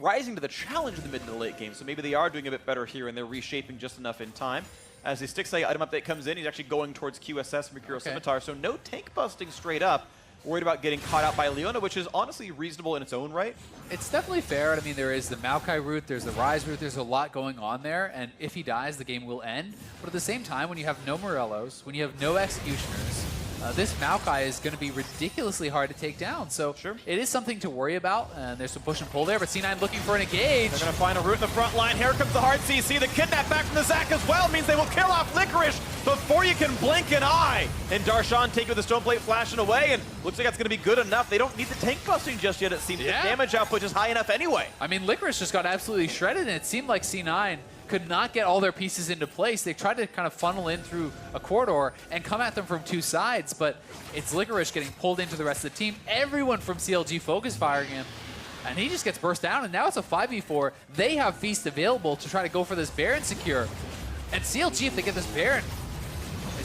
rising to the challenge in the mid to late game. So maybe they are doing a bit better here, and they're reshaping just enough in time. As the Stixay item update comes in, he's actually going towards QSS Mercurial Scimitar, so no tank busting straight up. worried about getting caught out by Leona, which is honestly reasonable in its own right. It's definitely fair. I mean, there is the Maokai route, there's the Rise route, there's a lot going on there, and if he dies, the game will end. But at the same time, when you have no Morellos, when you have no Executioners, this Maokai is going to be ridiculously hard to take down. So it is something to worry about, and there's some push and pull there, but C9 looking for an engage. They're going to find a route in the front line. Here comes the hard CC. The kidnap back from the Zac as well means they will kill off Licorice before you can blink an eye. And Darshan taking with the Stone Plate flashing away, and looks like that's going to be good enough. They don't need the tank busting just yet, it seems. The damage output is high enough anyway. I mean, Licorice just got absolutely shredded, and it seemed like C9 could not get all their pieces into place. They tried to kind of funnel in through a corridor and come at them from two sides, but it's Licorice getting pulled into the rest of the team. Everyone from CLG focus firing him, and he just gets burst down, and now it's a 5v4. They have Feast available to try to go for this Baron secure. And CLG, if they get this Baron,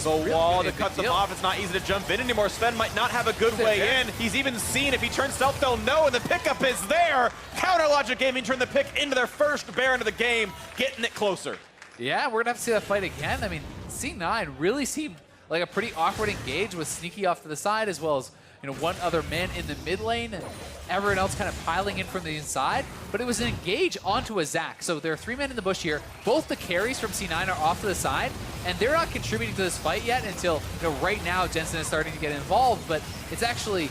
the wall that cuts them off. It's not easy to jump in anymore. Sven might not have a good way in. He's even seen if he turns stealth, they'll know, and the pickup is there. Counter Logic Gaming turned the pick into their first Baron of the game, getting it closer. Yeah, we're going to have to see that fight again. I mean, C9 really seemed like a pretty awkward engage with Sneaky off to the side, as well as one other man in the mid lane, and everyone else kind of piling in from the inside. But it was an engage onto a Zac. So there are 3 men in the bush here. Both the carries from C9 are off to the side, and they're not contributing to this fight yet until right now Jensen is starting to get involved. But it's actually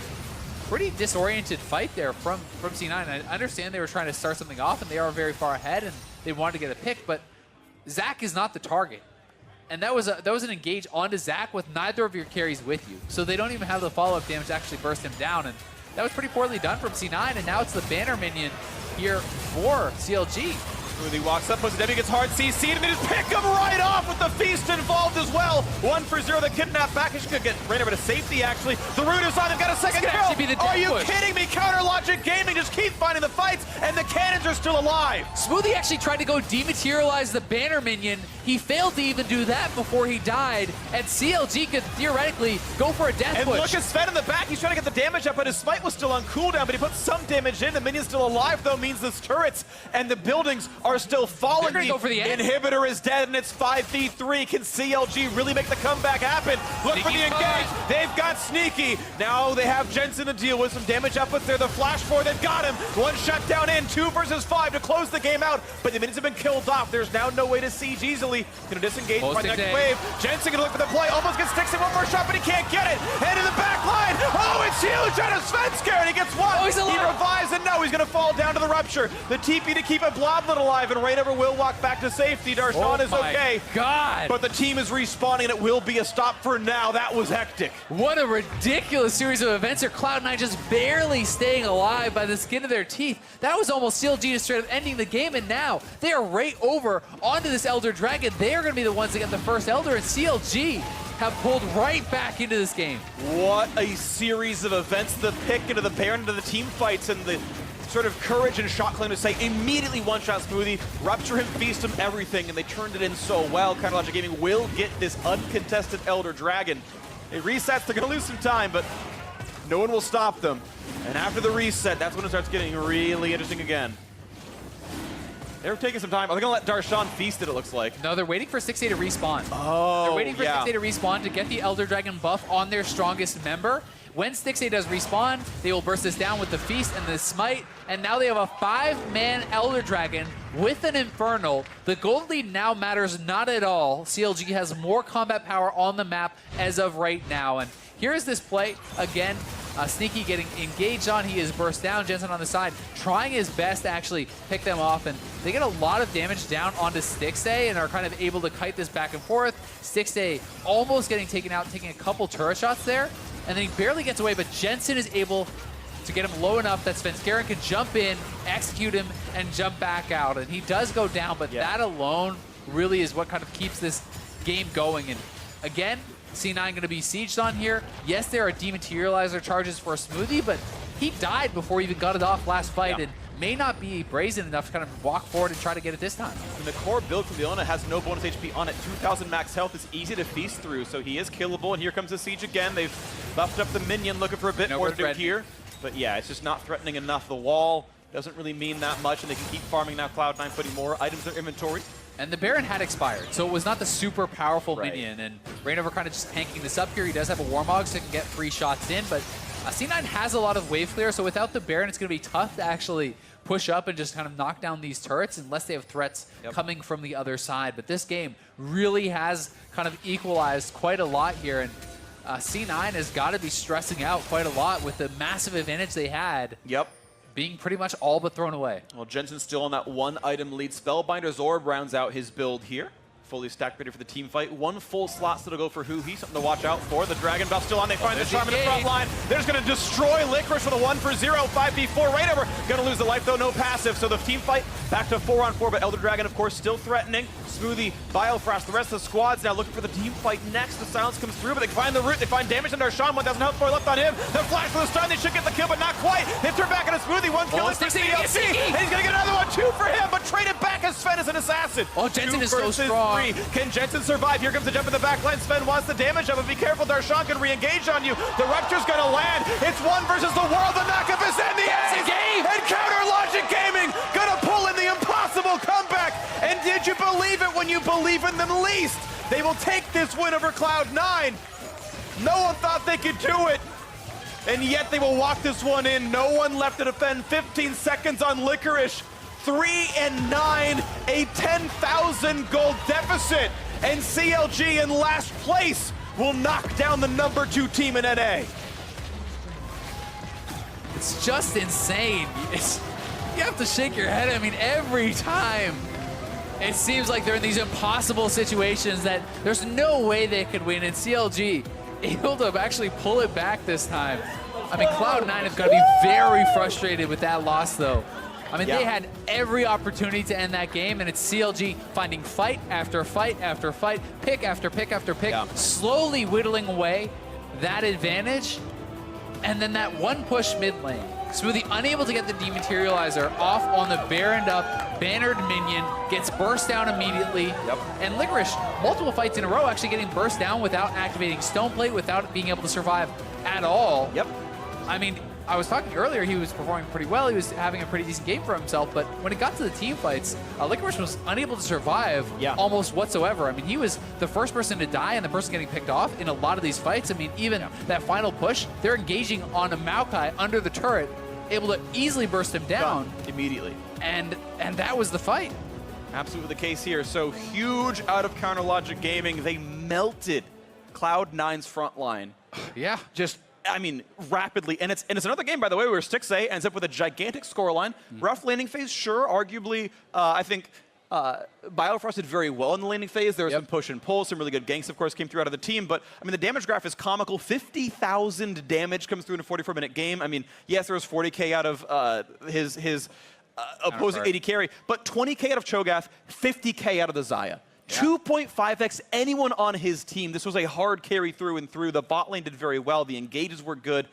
pretty disoriented fight there from C9. I understand they were trying to start something off, and they are very far ahead, and they wanted to get a pick, but Zac is not the target. And that was an engage onto Zac with neither of your carries with you. So they don't even have the follow-up damage to actually burst him down. And that was pretty poorly done from C9. And now it's the banner minion here for CLG. He walks up, puts the W, gets hard CC, and they just pick him right off with the Feast involved as well. 1 for 0, the kidnap back. He's going to get ran over to safety, actually. The root is on, they've got a second kill. Are you kidding me? Counter Logic Gaming just keep finding the fights, and the cannons are still alive. Smoothie actually tried to go dematerialize the banner minion. He failed to even do that before he died, and CLG could theoretically go for a death push. And look at Sven in the back. He's trying to get the damage up, but his smite was still on cooldown, but he put some damage in. The minion's still alive, though, means the turrets and the buildings are still falling. They're gonna go for the end. Inhibitor is dead, and it's 5v3. Can CLG really make the comeback happen? Look for the engage. They've got Sneaky. Now they have Jensen to deal with. Some damage outputs there. The flash for, they've got him. 1 shut down in, 2 versus 5 to close the game out, but the minions have been killed off. There's now no way to siege easily. Gonna disengage by the next wave. Jensen gonna look for the play. Almost gets sticks in 1 more shot, but he can't get it. Head to the back line. Oh, it's huge out of Sven scared. He gets 1. He revives, and no, he's gonna fall down to the rupture. The TP to keep a Bloblet alive, and Rainover will walk back to safety. Darshan is okay. God. But the team is respawning, and it will be a stop for now. That was hectic. What a ridiculous series of events here. Cloud9 just barely staying alive by the skin of their teeth. That was almost CLG just straight up ending the game, and now they are right over onto this Elder Dragon. They are going to be the ones that get the first Elder, and CLG have pulled right back into this game. What a series of events. The pick into the Baron, into the team fights, and the sort of courage and shot claim to say immediately one-shot Smoothie, rupture him, feast him, everything, and they turned it in so well. Counter Logic Gaming will get this uncontested Elder Dragon. It resets, they're going to lose some time, but no one will stop them. And after the reset, that's when it starts getting really interesting again. They're taking some time. Are they going to let Darshan feast it, it looks like? No, they're waiting for 6A to respawn. Oh, they're waiting for 6A to respawn to get the Elder Dragon buff on their strongest member. When 6A does respawn, they will burst this down with the Feast and the Smite, and now they have a 5-man Elder Dragon with an Infernal. The gold lead now matters not at all. CLG has more combat power on the map as of right now, and here is this play. Again, Sneaky getting engaged on. He is burst down. Jensen on the side, trying his best to actually pick them off, and they get a lot of damage down onto Stixay and are kind of able to kite this back and forth. Stixay almost getting taken out, taking a couple turret shots there, and then he barely gets away, but Jensen is able to get him low enough that Svenskeren can jump in, execute him, and jump back out. And he does go down, but that alone really is what kind of keeps this game going. And again, C9 going to be sieged on here. Yes, there are dematerializer charges for Smoothie, but he died before he even got it off last fight, and may not be brazen enough to kind of walk forward and try to get it this time. And the core build from Leona has no bonus HP on it. 2,000 max health is easy to feast through, so he is killable. And here comes the siege again. They've buffed up the minion, looking for a bit more through here. But yeah, it's just not threatening enough. The wall doesn't really mean that much, and they can keep farming now. Cloud9 putting more items in their inventory. And the Baron had expired, so it was not the super powerful minion. And Rainover kind of just tanking this up here. He does have a Warmog, so he can get 3 shots in, but C9 has a lot of wave clear, so without the Baron, it's going to be tough to actually push up and just kind of knock down these turrets unless they have threats coming from the other side. But this game really has kind of equalized quite a lot here, and C9 has got to be stressing out quite a lot with the massive advantage they had. Being pretty much all but thrown away. Well, Jensen's still on that one item lead. Spellbinder's Orb rounds out his build here. Fully stacked, ready for the team fight. One full slot still to go for Huhi, something to watch out for. The Dragon Buff still on. They find the Charm in the front line. They're just going to destroy Licorice with a 1-for-0, 5v4 right over. Going to lose the life though, no passive. So the team fight back to 4-on-4, but Elder Dragon, of course, still threatening. Smoothie, Biofrost, the rest of the squad's now looking for the team fight next. The silence comes through, but they find the root. They find damage on Darshan. 1,000 health bar left on him. The flash for the stun. They should get the kill, but not quite. They turn back on a Smoothie. One kill is for CLG. And he's going to get another one, 2 for him, but trade it back as Sven is an assassin. Oh, Jensen is so strong. 3. Can Jensen survive? Here comes the jump in the backline. Sven wants the damage of it. Be careful, Darshan can re-engage on you. The Rupture's going to land. It's 1 versus the world. The knockup is in the ace. And Counter Logic Gaming going to pull in the impossible comeback. And did you believe it when you believe in them least? They will take this win over Cloud9. No one thought they could do it. And yet they will walk this one in. No one left to defend. 15 seconds on Licorice. 3-9, a 10,000 gold deficit. And CLG in last place will knock down the #2 team in NA. It's just insane. You have to shake your head. I mean, every time it seems like they're in these impossible situations that there's no way they could win. And CLG able to actually pull it back this time. I mean, Cloud9 is going to be very frustrated with that loss, though. I mean, they had every opportunity to end that game, and it's CLG finding fight after fight after fight, pick after pick after pick, slowly whittling away that advantage. And then that one push mid lane. Smoothie unable to get the dematerializer off on the Baroned up, bannered minion, gets burst down immediately. And Licorice, multiple fights in a row, actually getting burst down without activating Stoneplate, without being able to survive at all. I mean, I was talking earlier, he was performing pretty well. He was having a pretty decent game for himself, but when it got to the team fights, Licorice was unable to survive almost whatsoever. I mean, he was the first person to die and the person getting picked off in a lot of these fights. I mean, even that final push, they're engaging on a Maokai under the turret, able to easily burst him down. Immediately. And that was the fight. Absolutely the case here. So huge out of Counter Logic Gaming. They melted Cloud9's front line. Just, I mean, rapidly. And it's another game, by the way, where Stixay ends up with a gigantic scoreline. Rough laning phase, sure. Arguably, I think Biofrost did very well in the laning phase. There was some push and pull. Some really good ganks, of course, came through out of the team. But, I mean, the damage graph is comical. 50,000 damage comes through in a 44-minute game. I mean, yes, there was 40K out of his opposing AD carry, but 20K out of Cho'Gath, 50K out of the Xayah. 2.5x anyone on his team. This was a hard carry through and through. The bot lane did very well. The engages were good.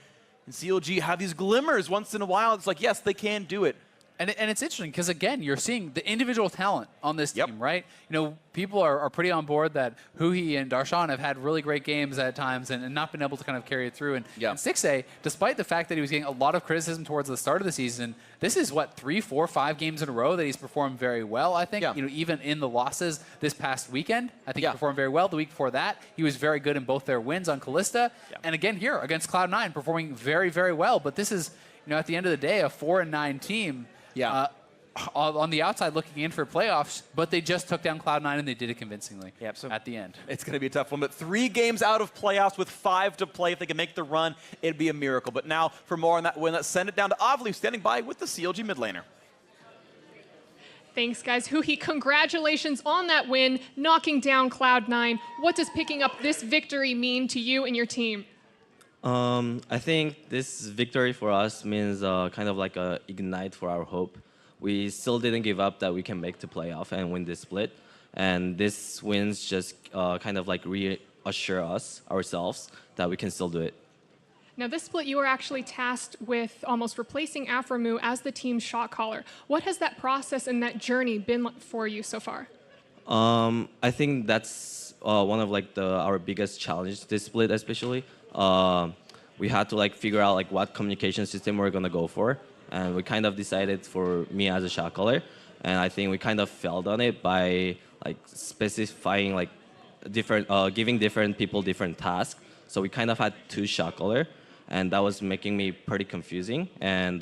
And CLG have these glimmers once in a while. It's like, yes, they can do it. And it's interesting because, again, you're seeing the individual talent on this team, right? You know, people are pretty on board that Huhi and Darshan have had really great games at times and not been able to kind of carry it through. And Stixay, despite the fact that he was getting a lot of criticism towards the start of the season, this is, what, 3, 4, 5 games in a row that he's performed very well, I think. You know, even in the losses this past weekend, I think he performed very well. The week before that, he was very good in both their wins on Kalista. And again here, against Cloud9, performing very, very well. But this is, you know, at the end of the day, a 4-9 team. On the outside looking in for playoffs, but they just took down Cloud9 and they did it convincingly at the end. It's going to be a tough one, but 3 games out of playoffs with 5 to play. If they can make the run, it'd be a miracle. But now, for more on that win, let's send it down to Avlu, standing by with the CLG mid laner. Thanks, guys. Huhi, congratulations on that win, knocking down Cloud9. What does picking up this victory mean to you and your team? I think this victory for us means kind of like a ignite for our hope. We still didn't give up that we can make the playoff and win this split. And this wins just kind of like reassure us, ourselves, that we can still do it. Now, this split, you were actually tasked with almost replacing Afromu as the team's shot caller. What has that process and that journey been for you so far? I think that's one of like our biggest challenge this split, especially. We had to like figure out like what communication system we're gonna go for, and we kind of decided for me as a shot caller, and I think we kind of failed on it by like specifying like different, giving different people different tasks. So we kind of had 2 shot caller, and that was making me pretty confusing. And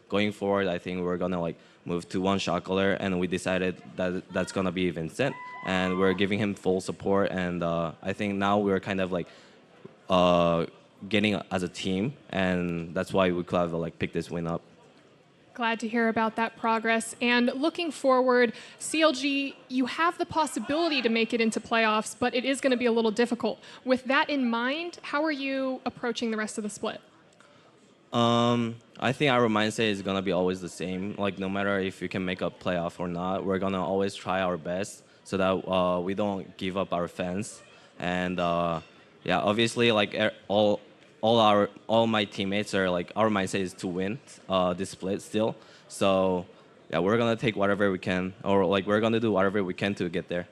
going forward, I think we're gonna like move to one shot caller, and we decided that that's gonna be Vincent, and we're giving him full support. And I think now we're kind of like getting as a team, and that's why we could have like picked this win up. Glad to hear about that progress. And looking forward, CLG, you have the possibility to make it into playoffs, but it is going to be a little difficult. With that in mind, how are you approaching the rest of the split? I think our mindset is gonna be always the same. Like no matter if we can make a playoff or not, we're gonna always try our best so that we don't give up our fans. And yeah, obviously, like all my teammates are like, our mindset is to win this split still. So yeah, we're gonna take whatever we can, or like we're gonna do whatever we can to get there.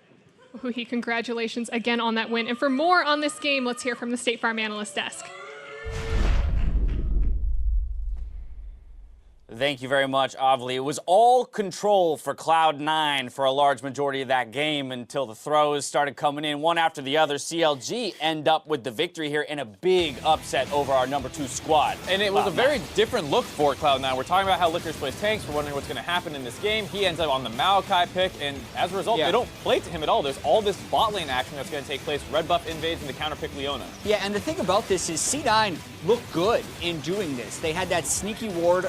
Huhi, congratulations again on that win. And for more on this game, let's hear from the State Farm Analyst Desk. Thank you very much, Avli. It was all control for Cloud9 for a large majority of that game until the throws started coming in one after the other. CLG end up with the victory here in a big upset over our #2 squad. And it was a very different look for Cloud9. We're talking about how Licorice plays tanks. We're wondering what's going to happen in this game. He ends up on the Maokai pick, and as a result, they don't play to him at all. There's all this bot lane action that's going to take place. Red buff invades into counter pick Leona. Yeah, and the thing about this is C9 looked good in doing this. They had that sneaky ward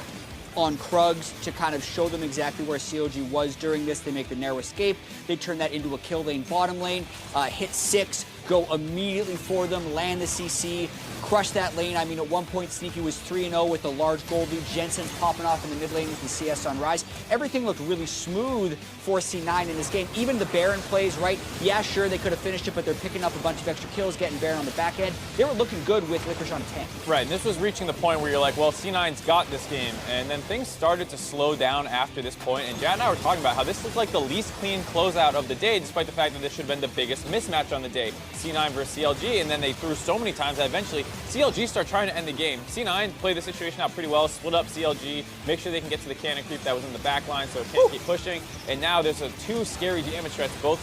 on Krugs to kind of show them exactly where CLG was during this. They make the narrow escape. They turn that into a kill lane, bottom lane, hit 6, go immediately for them, land the CC, crush that lane. I mean, at one point, Sneaky was 3-0 with a large gold lead. Jensen's popping off in the mid lane with the CS on Rise. Everything looked really smooth for C9 in this game. Even the Baron plays, right? Yeah, sure, they could have finished it, but they're picking up a bunch of extra kills, getting Baron on the back end. They were looking good with Licorice on a tank. Right, and this was reaching the point where you're like, well, C9's got this game, and then things started to slow down after this point, and Jad and I were talking about how this looked like the least clean closeout of the day, despite the fact that this should have been the biggest mismatch on the day. C9 versus CLG, and then they threw so many times that eventually CLG start trying to end the game. C9 played the situation out pretty well, split up CLG, make sure they can get to the cannon creep that was in the back line so it can't keep pushing, and now there's two scary damage threats, both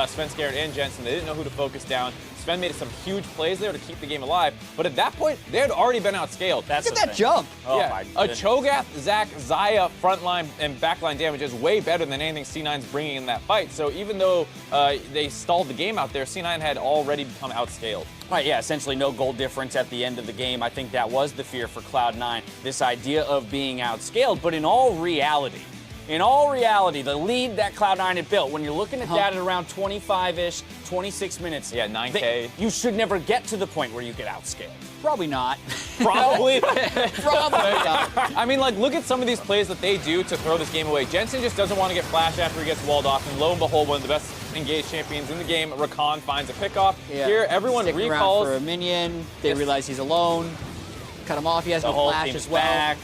Sven Scared and Jensen. They didn't know who to focus down. Sven made some huge plays there to keep the game alive, but at that point, they had already been outscaled. Look at that jump. Oh, yeah, my a goodness. Cho'Gath, Zac, Xayah frontline and backline damage is way better than anything C9's bringing in that fight. So even though they stalled the game out there, C9 had already become outscaled. Right, yeah, essentially no goal difference at the end of the game. I think that was the fear for Cloud9, this idea of being outscaled. But in all reality, the lead that Cloud9 had built, when you're looking at that at around 25-ish, 26 minutes, Yeah, 9K. you should never get to the point where you get outscaled. Probably not. Probably. Probably not. I mean, like, look at some of these plays that they do to throw this game away. Jensen just doesn't want to get flashed after he gets walled off, and lo and behold, one of the best engaged champions in the game, Rakan, finds a pickoff. Yeah. Here, everyone Sticking around recalls. for a minion. They realize he's alone. Cut him off. He has The no whole flash team's as well. backed.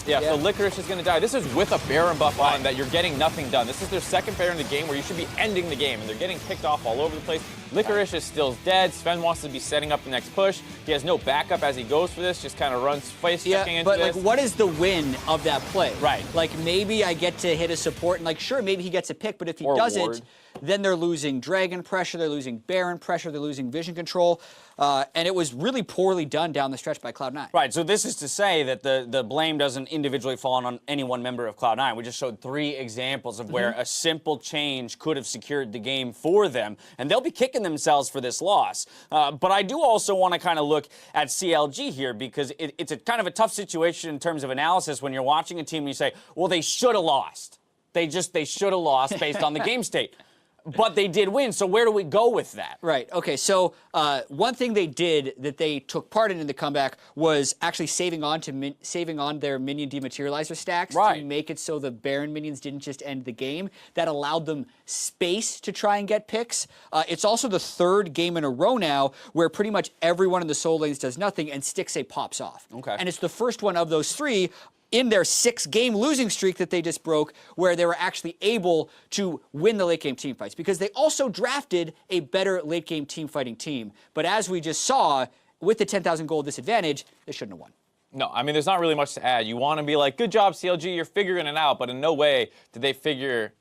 Yeah, so Yeah. Licorice is going to die. This is with a Baron buff on that you're getting nothing done. This is their second Baron in the game where you should be ending the game, and they're getting picked off all over the place. Licorice is still dead. Sven wants to be setting up the next push. He has no backup as he goes for this, just kind of runs face checking into but this. like, what is the win of that play? Right. Like, maybe I get to hit a support, and like, sure, maybe he gets a pick, but if he Or doesn't, ward. then they're losing Dragon pressure, they're losing Baron pressure, they're losing vision control, and it was really poorly done down the stretch by Cloud9. Right, so this is to say that the blame doesn't individually fall on any one member of Cloud9. We just showed 3 examples of where a simple change could have secured the game for them, and they'll be kicking themselves for this loss. But I do also want to kind of look at CLG here, because it's a kind of a tough situation in terms of analysis when you're watching a team and you say, well, they should have lost. They should have lost based on the game state. But they did win, so where do we go with that? Right. Okay. So one thing they did that they took part in the comeback was actually saving on their minion dematerializer stacks to make it so the Baron minions didn't just end the game. That allowed them space to try and get picks. It's also the 3rd game in a row now where pretty much everyone in the soul lanes does nothing and Stixxay pops off. Okay. And it's the first one of those 3 in their 6-game losing streak that they just broke, where they were actually able to win the late-game teamfights, because they also drafted a better late-game team-fighting team. But as we just saw, with the 10,000 gold disadvantage, they shouldn't have won. No, I mean, there's not really much to add. You want to be like, good job, CLG, you're figuring it out, but in no way did they figure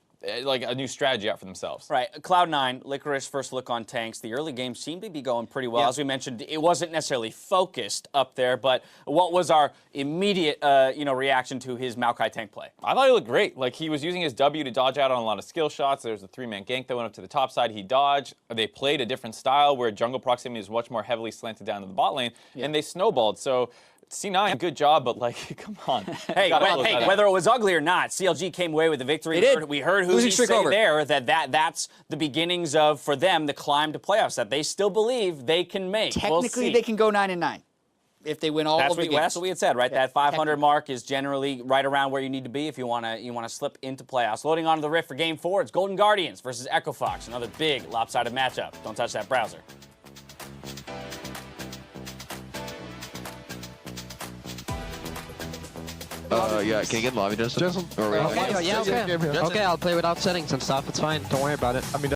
like a new strategy out for themselves. Right. Cloud9, Licorice first look on tanks. The early game seemed to be going pretty well. Yeah. As we mentioned, it wasn't necessarily focused up there, but what was our immediate reaction to his Maokai tank play? I thought he looked great. Like, he was using his W to dodge out on a lot of skill shots. There was a 3-man gank that went up to the top side. He dodged. They played a different style where jungle proximity is much more heavily slanted down to the bot lane, and they snowballed. So C9, good job, but like, come on. Hey, whether it was ugly or not, CLG came away with the victory. We heard who say there that's the beginnings of, for them, the climb to playoffs that they still believe they can make. Technically, they can go 9-9 if they win all of the games. That's what we had said, right? Yeah, that 500 mark is generally right around where you need to be if you want to slip into playoffs. Loading onto the Rift for Game 4, it's Golden Guardians versus Echo Fox, another big lopsided matchup. Don't touch that browser. Yeah, can you get lobby, Justin? Yeah, okay. Okay, I'll play without settings and stuff. It's fine. Don't worry about it. I mean,